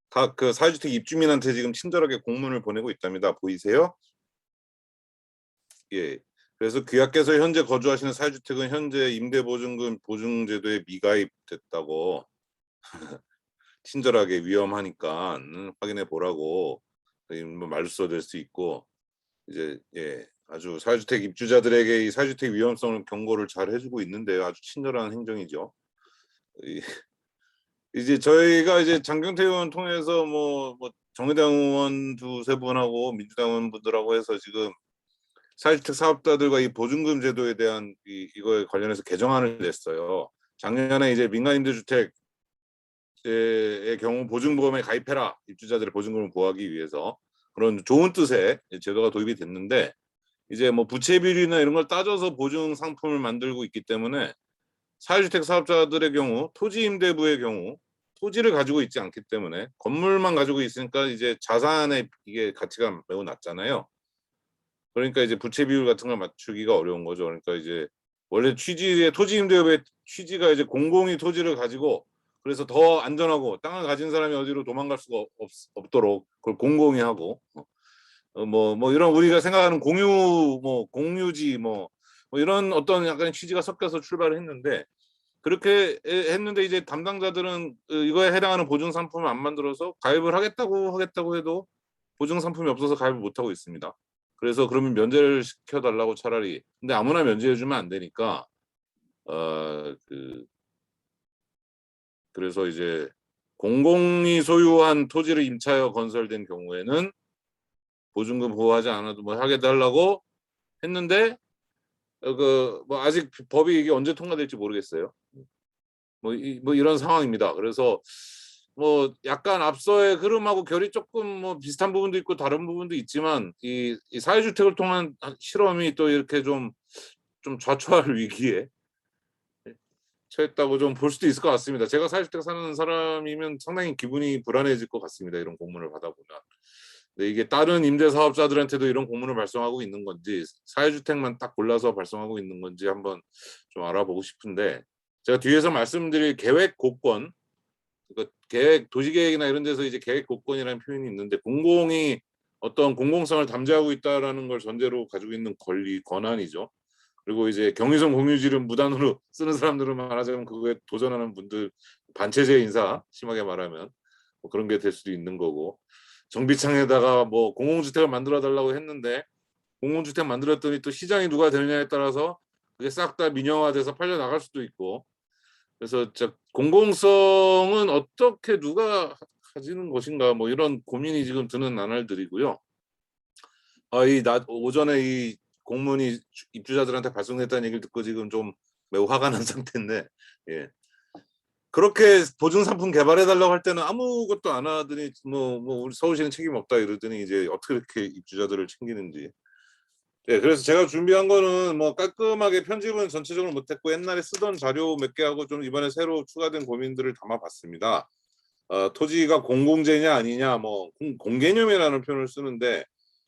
각 그 사회주택 입주민한테 지금 친절하게 공문을 보내고 있답니다. 보이세요? 예. 그래서 귀하께서 현재 거주하시는 사회주택은 현재 임대보증금 보증제도에 미가입됐다고 친절하게 위험하니까 확인해 보라고 말써 될 수 있고, 이제 예, 아주 사회주택 입주자들에게 이 사회주택 위험성을 경고를 잘 해주고 있는데요. 아주 친절한 행정이죠. 이제 저희가 이제 장경태 의원 통해서 뭐 정의당 의원 두세 분하고 민주당 의원분들하고 해서 지금 사회주택 사업자들과 이 보증금 제도에 대한 이거에 관련해서 개정안을 냈어요. 작년에 이제 민간임대주택의 경우 보증보험에 가입해라, 입주자들의 보증금을 보호하기 위해서, 그런 좋은 뜻의 제도가 도입이 됐는데, 이제 뭐 부채 비율이나 이런 걸 따져서 보증 상품을 만들고 있기 때문에 사회주택 사업자들의 경우, 토지 임대부의 경우 토지를 가지고 있지 않기 때문에 건물만 가지고 있으니까 이제 자산의 이게 가치가 매우 낮잖아요. 그러니까 이제 부채 비율 같은 걸 맞추기가 어려운 거죠. 그러니까 이제 원래 취지의 토지 임대업의 취지가 이제 공공이 토지를 가지고, 그래서 더 안전하고 땅을 가진 사람이 어디로 도망갈 수가 없도록 그걸 공공이 하고, 뭐 이런 우리가 생각하는 공유지 뭐 이런 어떤 약간의 취지가 섞여서 출발을 했는데, 그렇게 했는데 이제 담당자들은 이거에 해당하는 보증 상품을 안 만들어서 가입을 하겠다고 해도 보증 상품이 없어서 가입을 못 하고 있습니다. 그래서 그러면 면제를 시켜달라고 차라리, 근데 아무나 면제해주면 안 되니까 그래서 이제 공공이 소유한 토지를 임차하여 건설된 경우에는 보증금 보호하지 않아도 뭐 하게 달라고 했는데, 뭐 아직 법이 이게 언제 통과될지 모르겠어요. 뭐 이런 상황입니다. 그래서 뭐 약간 앞서의 흐름하고 결이 조금 뭐 비슷한 부분도 있고 다른 부분도 있지만, 이 사회주택을 통한 실험이 또 이렇게 좀 좌초할 위기에 처했다고 좀 볼 수도 있을 것 같습니다. 제가 사회주택 사는 사람이면 상당히 기분이 불안해질 것 같습니다. 이런 공문을 받아보면. 근데 이게 다른 임대사업자들한테도 이런 공문을 발송하고 있는 건지, 사회주택만 딱 골라서 발송하고 있는 건지 한번 좀 알아보고 싶은데, 제가 뒤에서 말씀드릴 계획 고건, 그러니까 도시계획이나 이런 데서 이제 계획 고건이라는 표현이 있는데, 공공이 어떤 공공성을 담재하고 있다라는 걸 전제로 가지고 있는 권한이죠. 그리고 이제 경의선 공유지를 무단으로 쓰는 사람들은 말하자면 그거에 도전하는 분들, 반체제 인사, 심하게 말하면 뭐 그런 게 될 수도 있는 거고, 정비창에다가 뭐 공공주택을 만들어 달라고 했는데 공공주택 만들었더니 또 시장이 누가 되느냐에 따라서 그게 싹 다 민영화돼서 팔려 나갈 수도 있고, 그래서 공공성은 어떻게 누가 가지는 것인가, 뭐 이런 고민이 지금 드는 나날들이고요. 오전에 이 공문이 입주자들한테 발송됐다는 얘기를 듣고 지금 좀 매우 화가 난 상태인데, 예. 그렇게 보증 상품 개발해 달라고 할 때는 아무것도 안 하더니 뭐 우리 서울시는 책임 없다 이러더니 이제 어떻게 이렇게 입주자들을 챙기는지. 예, 그래서 제가 준비한 거는 뭐 깔끔하게 편집은 전체적으로 못했고, 옛날에 쓰던 자료 몇 개 하고 좀 이번에 새로 추가된 고민들을 담아봤습니다. 토지가 공공재냐 아니냐, 뭐 공개념이라는 표현을 쓰는데,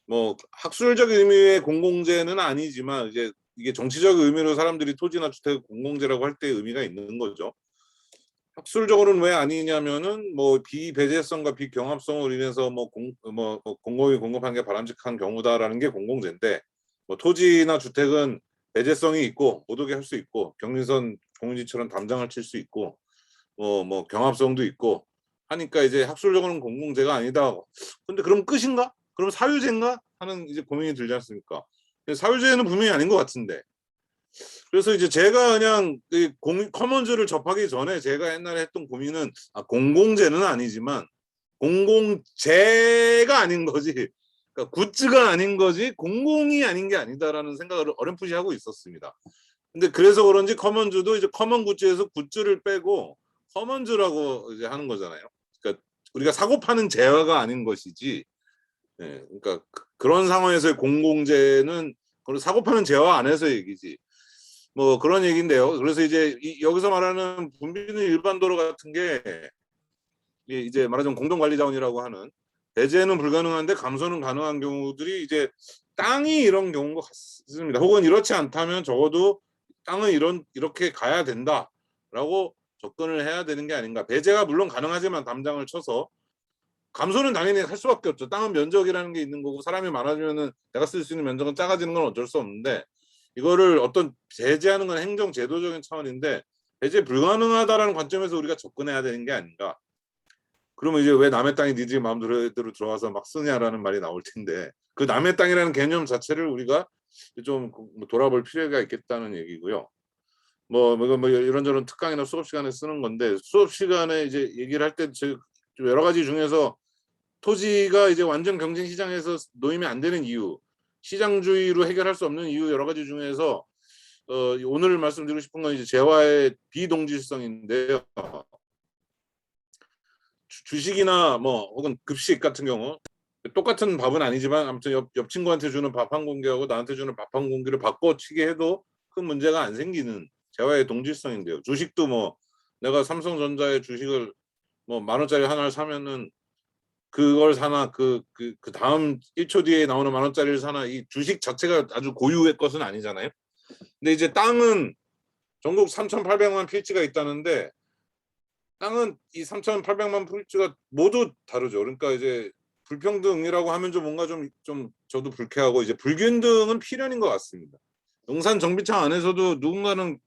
뭐 학술적 의미의 공공재는 아니지만 이제 이게 정치적 의미로 사람들이 토지나 주택을 공공재라고 할 때 의미가 있는 거죠. 학술적으로는 왜 아니냐면은 뭐 비배제성과 비경합성으로 인해서 공공이 공급한 게 바람직한 경우다라는 게 공공재인데, 뭐 토지나 주택은 배제성이 있고 못 오게 할 수 있고 경의선 공유지처럼 담장을 칠 수 있고 뭐 경합성도 있고 하니까 이제 학술적으로는 공공재가 아니다. 근데 그럼 끝인가? 그럼 사유재인가? 하는 이제 고민이 들지 않습니까? 사유재는 분명히 아닌 것 같은데. 그래서 이제 제가 그냥 커먼즈를 접하기 전에 제가 옛날에 했던 고민은 공공재는 아니지만 공공재가 아닌 거지, 그러니까 굿즈가 아닌 거지 공공이 아닌 게 아니다라는 생각을 어렴풋이 하고 있었습니다. 근데 그래서 그런지 커먼즈도 이제 커먼 굿즈에서 굿즈를 빼고 커먼즈라고 이제 하는 거잖아요. 그러니까 우리가 사고 파는 재화가 아닌 것이지. 예, 그러니까 그런 상황에서의 공공재는 사고 파는 재화 안에서 얘기지. 뭐 그런 얘기인데요. 그래서 이제 여기서 말하는 분비는 일반 도로 같은 게 이제 말하자면 공동관리자원이라고 하는 배제는 불가능한데 감소는 가능한 경우들이 이제 땅이 이런 경우인 것 같습니다. 혹은 이렇지 않다면 적어도 땅은 이렇게 가야 된다라고 접근을 해야 되는 게 아닌가. 배제가 물론 가능하지만 담장을 쳐서 감소는 당연히 할 수밖에 없죠. 땅은 면적이라는 게 있는 거고 사람이 많아지면은 내가 쓸 수 있는 면적은 작아지는 건 어쩔 수 없는데 이거를 어떤 배제하는 건 행정 제도적인 차원인데 배제 불가능하다라는 관점에서 우리가 접근해야 되는 게 아닌가. 그러면 이제 왜 남의 땅에 니들이 마음대로 들어와서 막 쓰냐라는 말이 나올 텐데 그 남의 땅이라는 개념 자체를 우리가 좀 돌아볼 필요가 있겠다는 얘기고요. 뭐 이런저런 특강이나 수업 시간에 쓰는 건데 수업 시간에 이제 얘기를 할 때 여러 가지 중에서 토지가 이제 완전 경쟁 시장에서 놓이면 안 되는 이유, 시장주의로 해결할 수 없는 이유 여러 가지 중에서 오늘 말씀드리고 싶은 건 이제 재화의 비동질성인데요. 주식이나 뭐 혹은 급식 같은 경우 똑같은 밥은 아니지만 아무튼 옆 친구한테 주는 밥 한 공기하고 나한테 주는 밥 한 공기를 바꿔치게 해도 큰 문제가 안 생기는 재화의 동질성인데요. 주식도 뭐 내가 삼성전자의 주식을 뭐 10,000원짜리 하나를 사면은 그걸 사나 그 다음 1초 뒤에 나오는 10,000원짜리를 사나 이 주식 자체가 아주 고유의 것은 아니잖아요. 근데 이제 땅은 전국 3,800만 필지가 있다는데 땅은 이 3,800만 필지가 모두 다르죠. 그러니까 이제 불평등이라고 하면 좀 뭔가 좀 저도 불쾌하고 이제 불균등은 필연인 것 같습니다. 용산 정비창 안에서도 누군가는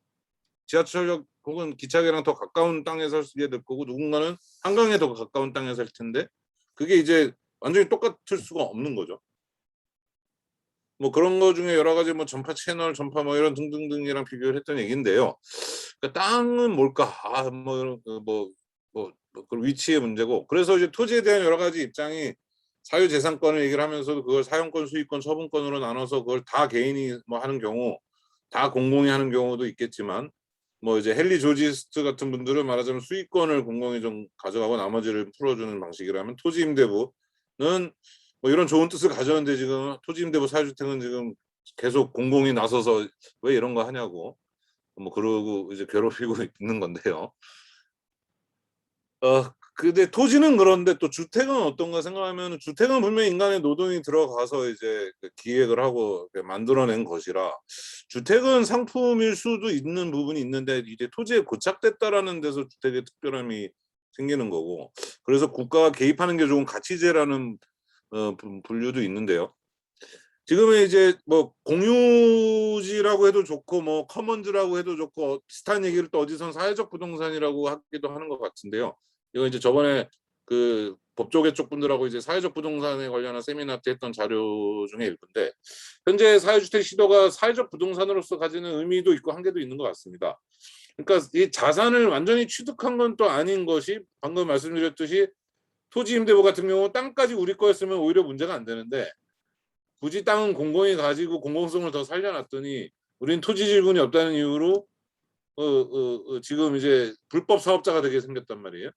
지하철역 혹은 기차역이랑 더 가까운 땅에 살 수게 될 거고 누군가는 한강에 더 가까운 땅에 살 텐데 그게 이제 완전히 똑같을 수가 없는 거죠. 뭐 그런 거 중에 여러 가지 뭐 전파 채널, 전파 뭐 이런 등등등이랑 비교를 했던 얘기인데요. 그러니까 땅은 뭘까? 그 위치의 문제고. 그래서 이제 토지에 대한 여러 가지 입장이 사유재산권을 얘기를 하면서도 그걸 사용권, 수익권, 처분권으로 나눠서 그걸 다 개인이 뭐 하는 경우, 다 공공이 하는 경우도 있겠지만, 뭐 이제 헨리 조지스트 같은 분들은 말하자면 수익권을 공공이 좀 가져가고 나머지를 풀어주는 방식이라면 토지임대부는 뭐 이런 좋은 뜻을 가졌는데 지금 토지임대부 사유주택은 지금 계속 공공이 나서서 왜 이런 거 하냐고 뭐 그러고 이제 괴롭히고 있는 건데요. 근데 토지는 그런데 또 주택은 어떤가 생각하면 주택은 분명히 인간의 노동이 들어가서 이제 기획을 하고 만들어낸 것이라 주택은 상품일 수도 있는 부분이 있는데 이제 토지에 고착됐다라는 데서 주택의 특별함이 생기는 거고 그래서 국가가 개입하는 게 좋은 가치제라는 분류도 있는데요. 지금은 이제 뭐 공유지라고 해도 좋고 뭐 커먼즈라고 해도 좋고 비슷한 얘기를 또 어디선 사회적 부동산이라고 하기도 하는 것 같은데요. 이거 이제 저번에 그 법조계 쪽 분들하고 이제 사회적 부동산에 관련한 세미나 때 했던 자료 중에 일부인데 현재 사회주택 시도가 사회적 부동산으로서 가지는 의미도 있고 한계도 있는 것 같습니다. 그러니까 이 자산을 완전히 취득한 건 또 아닌 것이 방금 말씀드렸듯이 토지임대부 같은 경우 땅까지 우리 거였으면 오히려 문제가 안 되는데 굳이 땅은 공공이 가지고 공공성을 더 살려놨더니 우린 토지 질분이 없다는 이유로 지금 이제 불법 사업자가 되게 생겼단 말이에요.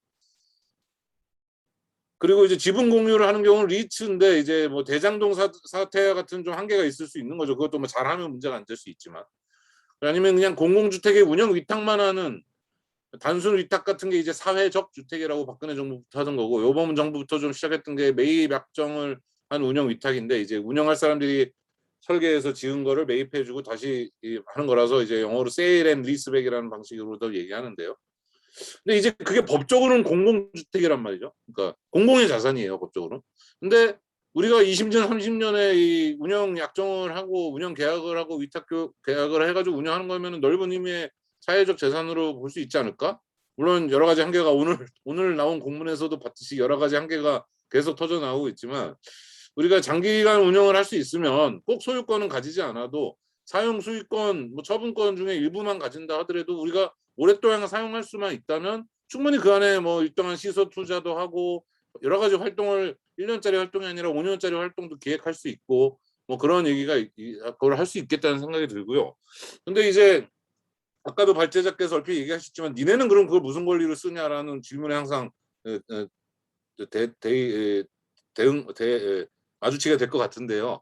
그리고 이제 지분 공유를 하는 경우는 리츠인데 이제 뭐 대장동 사태 같은 좀 한계가 있을 수 있는 거죠. 그것도 뭐 잘하면 문제가 안 될 수 있지만 아니면 그냥 공공주택의 운영 위탁만 하는 단순 위탁 같은 게 이제 사회적 주택이라고 박근혜 정부부터 하던 거고 이번 정부부터 좀 시작했던 게 매입 약정을 한 운영 위탁인데 이제 운영할 사람들이 설계해서 지은 거를 매입해주고 다시 하는 거라서 이제 영어로 세일 앤 리스백이라는 방식으로도 얘기하는데요. 근데 이제 그게 법적으로는 공공주택이란 말이죠. 그러니까 공공의 자산이에요, 법적으로. 근데 우리가 20년, 30년에 이 운영 약정을 하고 운영 계약을 하고 위탁 계약을 해가지고 운영하는 거면 넓은 의미의 사회적 재산으로 볼 수 있지 않을까? 물론 여러 가지 한계가 오늘 나온 공문에서도 봤듯이 여러 가지 한계가 계속 터져 나오고 있지만 우리가 장기간 운영을 할 수 있으면 꼭 소유권은 가지지 않아도 사용 수익권, 뭐 처분권 중에 일부만 가진다 하더라도 우리가 오랫동안 사용할 수만 있다면 충분히 그 안에 뭐 일정한 시설 투자도 하고 여러 가지 활동을 1년짜리 활동이 아니라 5년짜리 활동도 기획할 수 있고 뭐 그런 얘기가 그걸 할 수 있겠다는 생각이 들고요. 근데 이제 아까도 발제자께서 얼핏 얘기하셨지만 니네는 그럼 그걸 무슨 권리로 쓰냐라는 질문에 항상 마주치게 될 것 같은데요.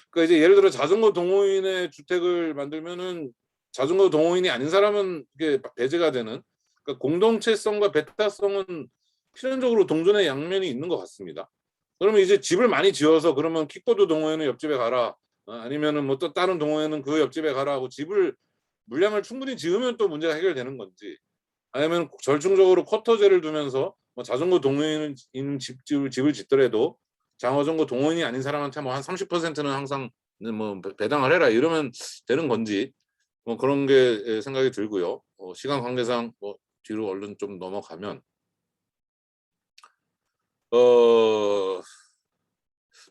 그러니까 이제 예를 들어 자전거 동호인의 주택을 만들면은 자전거 동호인이 아닌 사람은 이게 배제가 되는 그러니까 공동체성과 배타성은 필연적으로 동전의 양면이 있는 것 같습니다. 그러면 이제 집을 많이 지어서 그러면 킥보드 동호회는 옆집에 가라 아니면은 뭐 또 다른 동호회는 그 옆집에 가라 하고 집을 물량을 충분히 지으면 또 문제가 해결되는 건지 아니면 절충적으로 쿼터제를 두면서 뭐 자전거 동호인은 집을 짓더라도 자전거 동호인이 아닌 사람한테 뭐 한 30%는 항상 뭐 배당을 해라 이러면 되는 건지 뭐 그런 게 생각이 들고요. 시간 관계상 뭐 뒤로 얼른 좀 넘어가면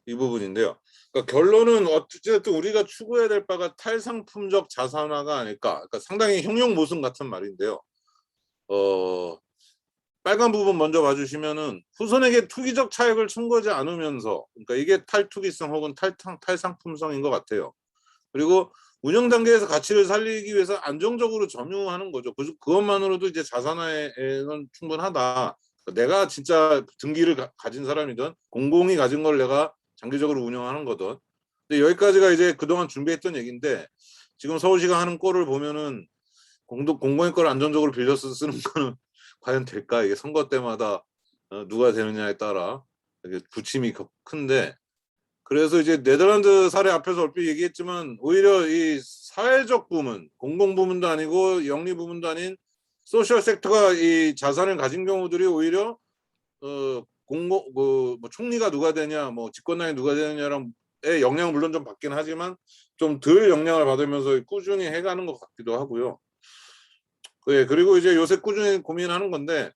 이 부분인데요. 그러니까 결론은 어쨌든 우리가 추구해야 될 바가 탈상품적 자산화가 아닐까. 그러니까 상당히 형용모순 같은 말인데요. 빨간 부분 먼저 봐주시면은 후손에게 투기적 차익을 청구하지 않으면서 그러니까 이게 탈투기성 혹은 탈상품성인 것 같아요. 그리고 운영 단계에서 가치를 살리기 위해서 안정적으로 점유하는 거죠. 그것만으로도 이제 자산화에는 충분하다. 내가 진짜 등기를 가진 사람이든 공공이 가진 걸 내가 장기적으로 운영하는 거든. 근데 여기까지가 이제 그동안 준비했던 얘기인데 지금 서울시가 하는 꼴을 보면은 공공의 걸 안정적으로 빌려서 쓰는 거는 과연 될까? 이게 선거 때마다 누가 되느냐에 따라 이게 부침이 큰데 그래서 이제 네덜란드 사례 앞에서 얼핏 얘기했지만 오히려 이 사회적 부문, 공공 부문도 아니고 영리 부문도 아닌 소셜 섹터가 이 자산을 가진 경우들이 오히려 뭐 총리가 누가 되냐, 뭐 집권당이 누가 되느냐랑의 영향을 물론 좀 받긴 하지만 좀 덜 영향을 받으면서 꾸준히 해가는 것 같기도 하고요. 네, 그리고 이제 요새 꾸준히 고민하는 건데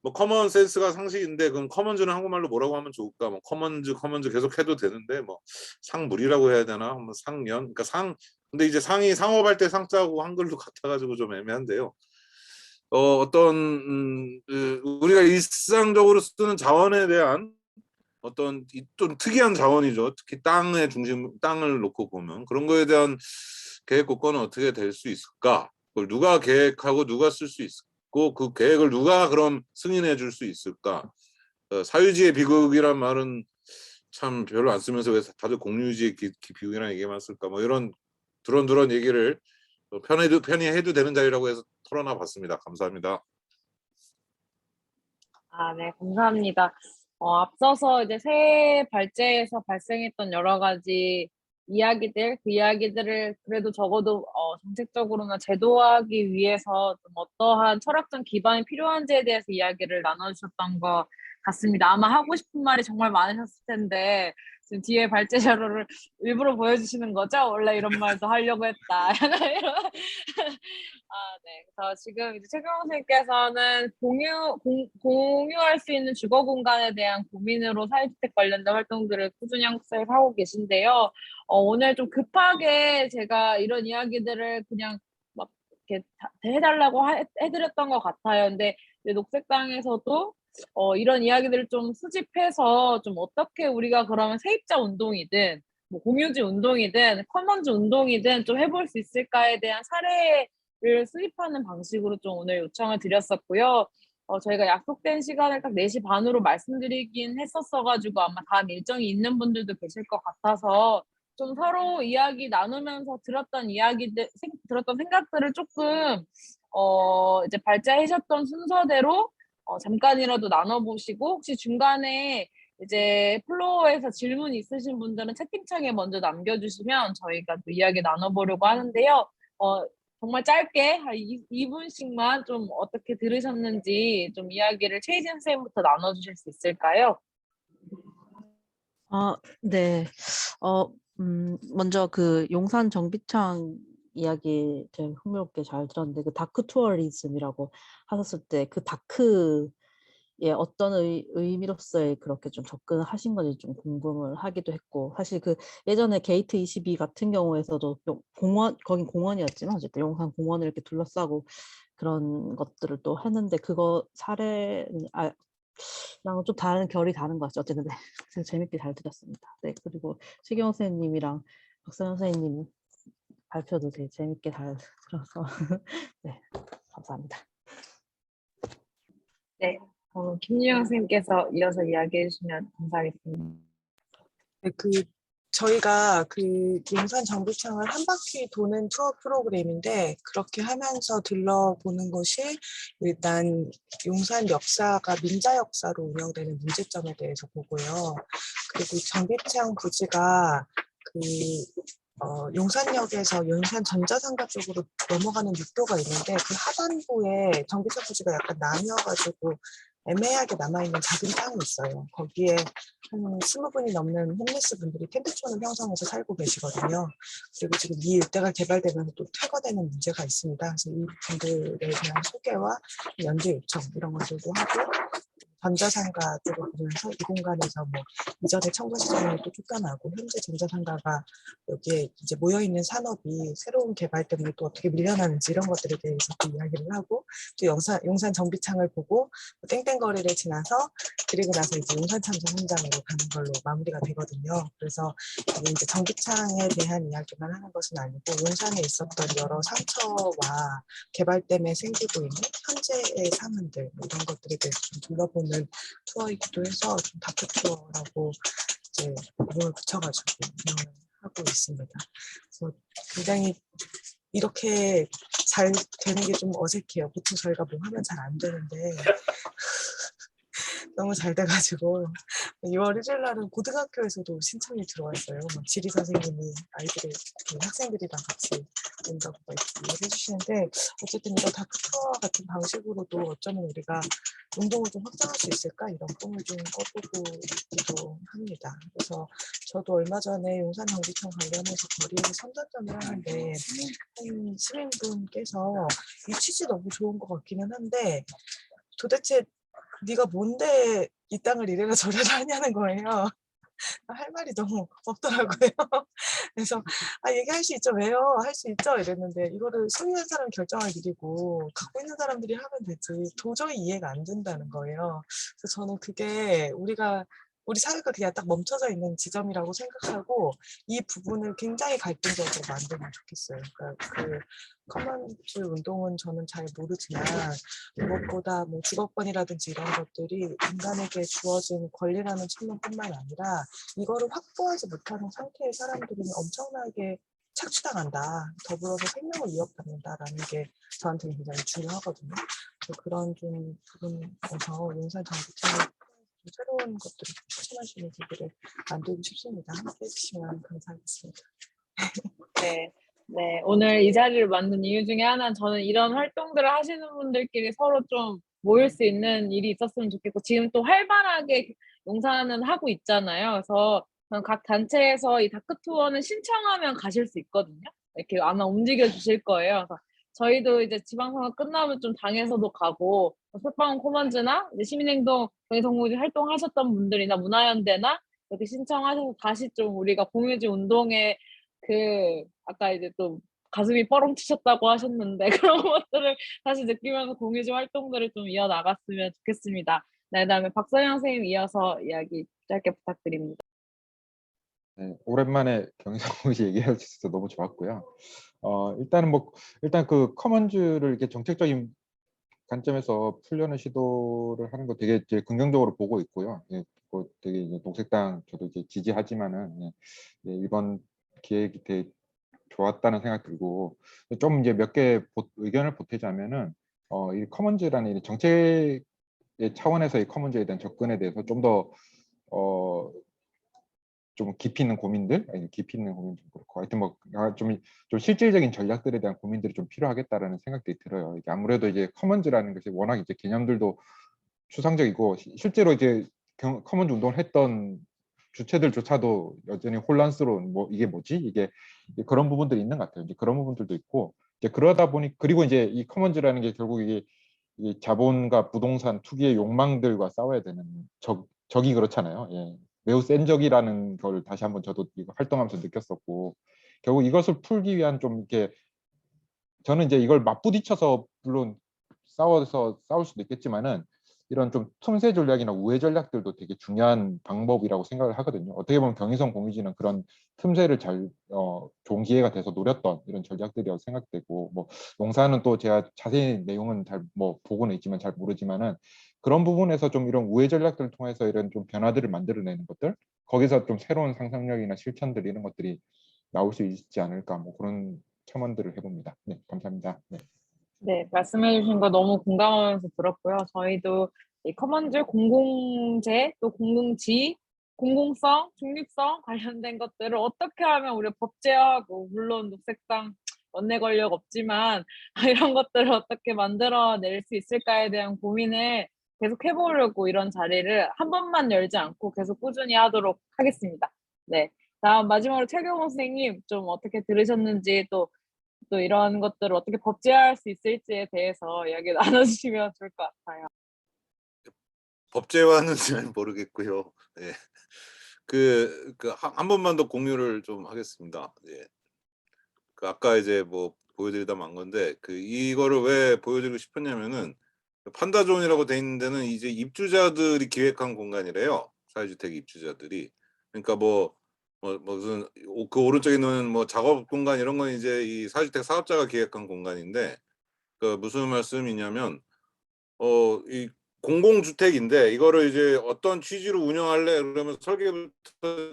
뭐 커먼 센스가 상식인데 그럼 커먼즈는 한국말로 뭐라고 하면 좋을까? 뭐 커먼즈 계속 해도 되는데 뭐 상물이라고 해야 되나? 뭐 상년 그러니까 근데 이제 상이 상업할 때 상자하고 한글로 같아가지고 좀 애매한데요. 우리가 일상적으로 쓰는 자원에 대한 어떤 좀 특이한 자원이죠. 특히 땅을 놓고 보면 그런 거에 대한 계획 국권은 어떻게 될 수 있을까? 그걸 누가 계획하고 누가 쓸 수 있고 그 계획을 누가 그럼 승인해 줄 수 있을까? 사유지의 비극이란 말은 참 별로 안 쓰면서 왜 다들 공유지의 비극이라는 얘기만 쓸까? 뭐 이런 두런두런 얘기를 편히 해도 되는 자리라고 해서 털어놔 봤습니다. 감사합니다. 네, 감사합니다. 앞서서 이제 새 발제에서 발생했던 여러 가지 이야기들, 그 이야기들을 그래도 적어도 정책적으로나 제도화하기 위해서 좀 어떠한 철학적 기반이 필요한지에 대해서 이야기를 나눠주셨던 것 같습니다. 아마 하고 싶은 말이 정말 많으셨을 텐데 지금 뒤에 발제 자료를 일부러 보여주시는 거죠? 원래 이런 말도 하려고 했다. 약간 이런. 네. 그래서 지금 이제 최경호 선생님께서는 공유할 수 있는 주거 공간에 대한 고민으로 사회주택 관련된 활동들을 꾸준히 한국사에서 하고 계신데요. 오늘 좀 급하게 제가 이런 이야기들을 그냥 막 이렇게 해달라고 해드렸던 것 같아요. 근데 이제 녹색당에서도 이런 이야기들을 좀 수집해서 좀 어떻게 우리가 그러면 세입자 운동이든 뭐 공유지 운동이든 커먼즈 운동이든 좀 해볼 수 있을까에 대한 사례를 수집하는 방식으로 좀 오늘 요청을 드렸었고요. 저희가 약속된 시간을 딱 4시 반으로 말씀드리긴 했었어가지고 아마 다음 일정이 있는 분들도 계실 것 같아서 좀 서로 이야기 나누면서 들었던 생각들을 조금 이제 발제하셨던 순서대로 잠깐이라도 나눠보시고 혹시 중간에 이제 플로어에서 질문 있으신 분들은 채팅창에 먼저 남겨주시면 저희가 또 이야기 나눠보려고 하는데요. 정말 짧게 한 2분씩만 좀 어떻게 들으셨는지 좀 이야기를 최희진 선생님부터 나눠주실 수 있을까요? 네. 먼저 그 용산 정비창 이야기 되게 흥미롭게 잘 들었는데 그 다크 투어리즘이라고 하셨을 때 그 다크의 어떤 의미로서의 그렇게 좀 접근하신 건지 좀 궁금을 하기도 했고 사실 그 예전에 게이트 22 같은 경우에서도 공원 거긴 공원이었지만 어쨌든 용산 공원을 이렇게 둘러싸고 그런 것들을 또 했는데 그거 사례는 랑은 좀 다른 결이 다른 것 같죠. 어쨌든 네. 그래서 재밌게 잘 들었습니다. 네 그리고 최경 선생님이랑 박선영 선생님 발표도 되게 재밌게 잘 들어서 네 감사합니다. 네. 김유영 선생님께서 이어서 이야기해 주시면 감사하겠습니다. 네, 저희가 그 용산 정비창을 한 바퀴 도는 투어 프로그램인데 그렇게 하면서 들러보는 것이 일단 용산 역사가 민자 역사로 운영되는 문제점에 대해서 보고요. 그리고 정비창 부지가 용산역에서 용산 전자상가 쪽으로 넘어가는 육도가 있는데 그 하단부에 정비창 부지가 약간 나뉘어가지고 애매하게 남아있는 작은 땅이 있어요. 거기에 한 20분이 넘는 홈리스 분들이 텐트촌을 형성해서 살고 계시거든요. 그리고 지금 이 일대가 개발되면서 또 퇴거되는 문제가 있습니다. 그래서 이 분들에 대한 소개와 연재 요청 이런 것들도 하고 전자상가 쪽을 보면서 이 공간에서 뭐 이전에 청구시장을 또 쫓겨나고 현재 전자상가가 여기에 이제 모여있는 산업이 새로운 개발 때문에 또 어떻게 밀려나는지 이런 것들에 대해서 또 이야기를 하고 또 용산 정비창을 보고 땡땡거리를 지나서 그리고 나서 이제 용산참전 현장으로 가는 걸로 마무리가 되거든요. 그래서 이제 정비창에 대한 이야기만 하는 것은 아니고 용산에 있었던 여러 상처와 개발 때문에 생기고 있는 현재의 상황들 이런 것들에 대해서 좀 둘러보는 투어이기도 해서 좀 다큐 투어라고 이제 이름을 붙여가지고 운영을 하고 있습니다. 그래서 굉장히 이렇게 잘 되는 게 좀 어색해요. 보통 저희가 뭐 하면 잘 안 되는데 너무 잘 돼가지고 6월 1일 날은 고등학교에서도 신청이 들어왔어요. 막 지리 선생님이 학생들이랑 같이 온다고 얘기를 해주시는데 어쨌든 이런 다크 투어 같은 방식으로도 어쩌면 우리가 운동을 좀 확장할 수 있을까 이런 꿈을 좀 꿔보기도 합니다. 그래서 저도 얼마 전에 용산 정비청 관련해서 거리에서 선전전을 하는데 한 시민분께서 이 취지 너무 좋은 것 같기는 한데 도대체 네가 뭔데 이 땅을 이래라 저래라 하냐는 거예요. 할 말이 너무 없더라고요. 그래서 얘기할 수 있죠. 왜요? 할 수 있죠. 이랬는데 이거를 소유한 사람이 결정할 일이고 갖고 있는 사람들이 하면 되지. 도저히 이해가 안 된다는 거예요. 그래서 저는 그게 우리 사회가 그냥 딱 멈춰져 있는 지점이라고 생각하고 이 부분을 굉장히 갈등적으로 만들면 좋겠어요. 그러니까 그 커먼즈 운동은 저는 잘 모르지만 무엇보다 뭐 주거권이라든지 이런 것들이 인간에게 주어진 권리라는 측면뿐만 아니라 이거를 확보하지 못하는 상태의 사람들은 엄청나게 착취당한다. 더불어서 생명을 위협받는다라는 게 저한테는 굉장히 중요하거든요. 그래서 그런 좀 부분에서 용산 정비청이 새로운 것들을 추진할 수 있는 기회를 만들고 싶습니다. 함께 해주시면 감사하겠습니다. 네. 네. 오늘 이 자리를 만든 이유 중에 하나는 저는 이런 활동들을 하시는 분들끼리 서로 좀 모일 수 있는 일이 있었으면 좋겠고 지금 또 활발하게 용산은 하고 있잖아요. 그래서 각 단체에서 이 다크 투어는 신청하면 가실 수 있거든요. 이렇게 아마 움직여 주실 거예요. 그래서 저희도 이제 지방선거 끝나면 좀 당에서도 가고 솔방울 코먼즈나 이제 시민행동 경기성공지 활동하셨던 분들이나 문화연대나 이렇게 신청하셔서 다시 좀 우리가 공유지 운동에 아까 이제 또 가슴이 뻐렁치셨다고 하셨는데 그런 것들을 다시 느끼면서 공유지 활동들을 좀 이어나갔으면 좋겠습니다. 네, 그다음에 박선영 선생님 이어서 이야기 짧게 부탁드립니다. 네, 오랜만에 경기성공지 얘기할 수 있어서 너무 좋았고요. 일단 그 커먼즈를 이렇게 정책적인 관점에서 풀려는 시도를 하는 거 되게 이제 긍정적으로 보고 있고요. 예, 되게 이제 녹색당 저도 이제 지지하지만은 이번 기획이 되게 좋았다는 생각 들고 좀 이제 몇 개 의견을 보태자면은 이 커먼즈라는 이 정책의 차원에서 이 커먼즈에 대한 접근에 대해서 좀 더 좀 깊이 있는 고민들, 깊이 있는 고민 좀 그렇고, 하여튼 좀 실질적인 전략들에 대한 고민들이 좀 필요하겠다라는 생각들이 들어요. 이게 아무래도 이제 커먼즈라는 것이 워낙 이제 개념들도 추상적이고 실제로 이제 커먼즈 운동을 했던 주체들조차도 여전히 혼란스러운 뭐 이게 뭐지? 이게 그런 부분들이 있는 것 같아요. 이제 그런 부분들도 있고 이제 그러다 보니 그리고 이제 이 커먼즈라는 게 결국 이게 이 자본과 부동산 투기의 욕망들과 싸워야 되는 적이 그렇잖아요. 예. 매우 센 적이라는 걸 다시 한번 저도 이거 활동하면서 느꼈었고 결국 이것을 풀기 위한 좀 이렇게 저는 이제 이걸 맞부딪혀서 물론 싸울 수도 있겠지만은 이런 좀 틈새 전략이나 우회 전략들도 되게 중요한 방법이라고 생각을 하거든요. 어떻게 보면 경의선 공유지는 그런 틈새를 잘 좋은 기회가 돼서 노렸던 이런 전략들이라고 생각되고 뭐 용산은 또 제가 자세히 내용은 잘 뭐 보고는 있지만 잘 모르지만은 그런 부분에서 좀 이런 우회 전략들을 통해서 이런 좀 변화들을 만들어내는 것들 거기서 좀 새로운 상상력이나 실천들 이런 것들이 나올 수 있지 않을까 뭐 그런 첨언들을 해봅니다. 네, 감사합니다. 네. 네, 말씀해주신 거 너무 공감하면서 들었고요. 저희도 이 커먼즈 공공재 또 공공지, 공공성, 중립성 관련된 것들을 어떻게 하면 우리가 법제화하고 물론 녹색당 원내 권력 없지만 이런 것들을 어떻게 만들어낼 수 있을까에 대한 고민을 계속 해보려고 이런 자리를 한 번만 열지 않고 계속 꾸준히 하도록 하겠습니다. 네, 다음 마지막으로 최경호 선생님 좀 어떻게 들으셨는지 또 이런 것들을 어떻게 법제화할 수 있을지에 대해서 이야기 나눠주시면 좋을 것 같아요. 법제화는 잘 모르겠고요. 예. 한 번만 더 공유를 좀 하겠습니다. 예. 그 아까 이제 뭐 보여드리다 만 건데 이거를 왜 보여드리고 싶었냐면은 판다존이라고 돼 있는 데는 이제 입주자들이 기획한 공간이래요. 사회주택 입주자들이. 그러니까 무슨 그 오른쪽에 있는 뭐 작업 공간 이런 건 이제 이 사회주택 사업자가 기획한 공간인데 그 무슨 말씀이냐면 이 공공주택인데 이거를 이제 어떤 취지로 운영할래 그러면 설계부터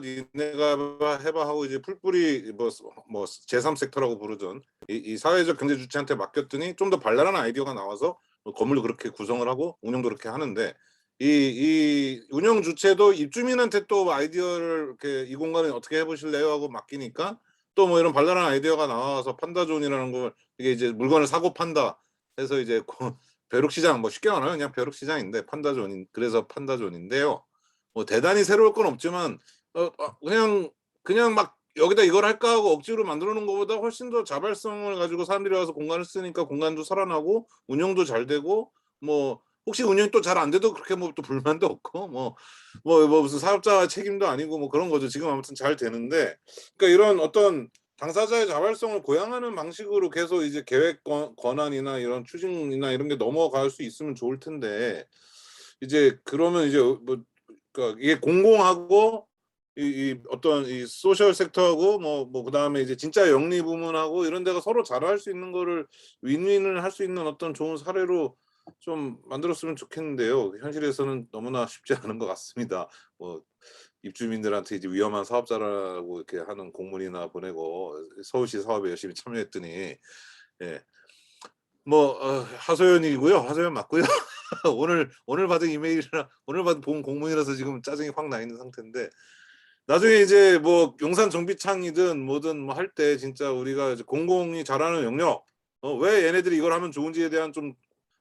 니네가 해봐 하고 이제 풀뿌리 뭐 제3섹터라고 부르던 이 사회적 경제 주체한테 맡겼더니 좀 더 발랄한 아이디어가 나와서 건물도 그렇게 구성을 하고 운영도 그렇게 하는데 이 운영 주체도 입주민한테 또 아이디어를 이렇게 이 공간을 어떻게 해보실래요 하고 맡기니까 또 뭐 이런 발랄한 아이디어가 나와서 판다존이라는 걸 이게 이제 물건을 사고 판다 해서 이제 벼룩시장 뭐 쉽게 말하면 그냥 벼룩시장인데 그래서 판다존인데요. 뭐 대단히 새로울 건 없지만 그냥 막 여기다 이걸 할까 하고 억지로 만들어 놓은 것보다 훨씬 더 자발성을 가지고 사람들이 와서 공간을 쓰니까 공간도 살아나고 운영도 잘 되고 뭐 혹시 운영이 또 잘 안 돼도 그렇게 뭐 또 불만도 없고 뭐 무슨 사업자 책임도 아니고 뭐 그런 거죠. 지금 아무튼 잘 되는데 그러니까 이런 어떤 당사자의 자발성을 고양하는 방식으로 계속 이제 계획 권한이나 이런 추진이나 이런 게 넘어갈 수 있으면 좋을 텐데 이제 그러면 이제 뭐 그러니까 이게 공공하고 이 어떤 이 소셜 섹터하고 뭐 그다음에 이제 진짜 영리 부문하고 이런 데가 서로 잘할 수 있는 거를 윈윈을 할 수 있는 어떤 좋은 사례로 좀 만들었으면 좋겠는데요. 현실에서는 너무나 쉽지 않은 것 같습니다. 뭐 입주민들한테 이제 위험한 사업자라고 이렇게 하는 공문이나 보내고 서울시 사업에 열심히 참여했더니 예. 뭐 하소연이고요. 하소연 맞고요. 오늘 받은 이메일이랑 오늘 본 공문이라서 지금 짜증이 확 나 있는 상태인데 나중에 이제 뭐 용산 정비창이든 뭐든 뭐 할 때 진짜 우리가 이제 공공이 잘하는 영역 왜 얘네들이 이걸 하면 좋은지에 대한 좀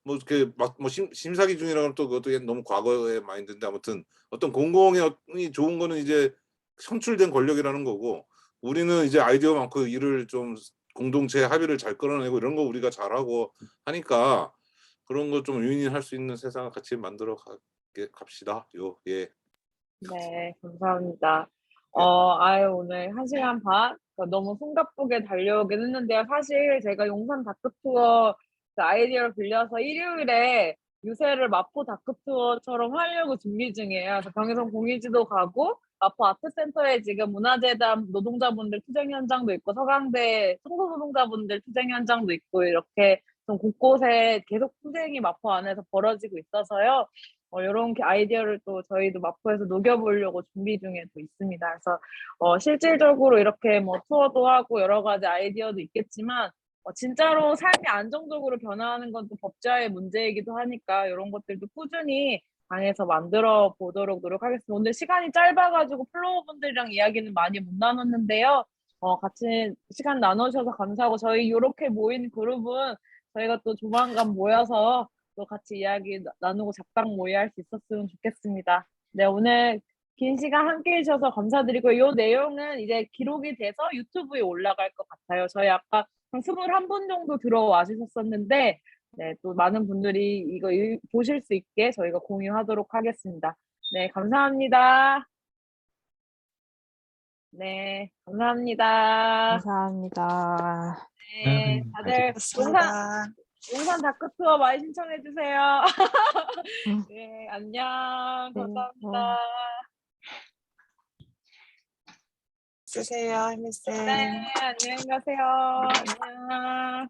뭐 이렇게 뭐 심사 기준이라고 하면 또 그것도 너무 과거의 마인드인데 아무튼 어떤 공공이 좋은 거는 이제 선출된 권력이라는 거고 우리는 이제 아이디어 많고 일을 좀 공동체 합의를 잘 끌어내고 이런 거 우리가 잘하고 하니까 그런 거 좀 윈윈할 수 있는 세상을 같이 만들어 갑시다. 예. 네, 감사합니다. 아유, 오늘 1시간 반 너무 숨가쁘게 달려오긴 했는데요. 사실 제가 용산 다크투어 그 아이디어를 빌려서 일요일에 유세를 마포 다크투어처럼 하려고 준비 중이에요. 그래서 경의선 공유지도 가고 마포 아트센터에 지금 문화재단 노동자분들 투쟁 현장도 있고 서강대 청소노동자분들 투쟁 현장도 있고 이렇게 좀 곳곳에 계속 투쟁이 마포 안에서 벌어지고 있어서요. 이런 아이디어를 또 저희도 마포에서 녹여보려고 준비 중에 또 있습니다. 그래서 실질적으로 이렇게 뭐 투어도 하고 여러 가지 아이디어도 있겠지만 진짜로 삶이 안정적으로 변화하는 건 또 법제화의 문제이기도 하니까 이런 것들도 꾸준히 방에서 만들어 보도록 노력하겠습니다. 오늘 시간이 짧아가지고 플로어분들이랑 이야기는 많이 못 나눴는데요. 같이 시간 나눠주셔서 감사하고 저희 이렇게 모인 그룹은 저희가 또 조만간 모여서 또 같이 이야기 나누고 잡담 모의할 수 있었으면 좋겠습니다. 네, 오늘 긴 시간 함께 해주셔서 감사드리고 이 내용은 이제 기록이 돼서 유튜브에 올라갈 것 같아요. 저희 아까 한 21분 정도 들어와 주셨었는데 네, 또 많은 분들이 이거 보실 수 있게 저희가 공유하도록 하겠습니다. 네, 감사합니다. 네, 감사합니다. 감사합니다. 네, 다들 고맙습니다. 용산 다크 투어 많이 신청해 주세요. 음. 네, 안녕. 네, 감사합니다. 쓰세요, 혜미쌤. 네, 안녕히 가세요. 안녕.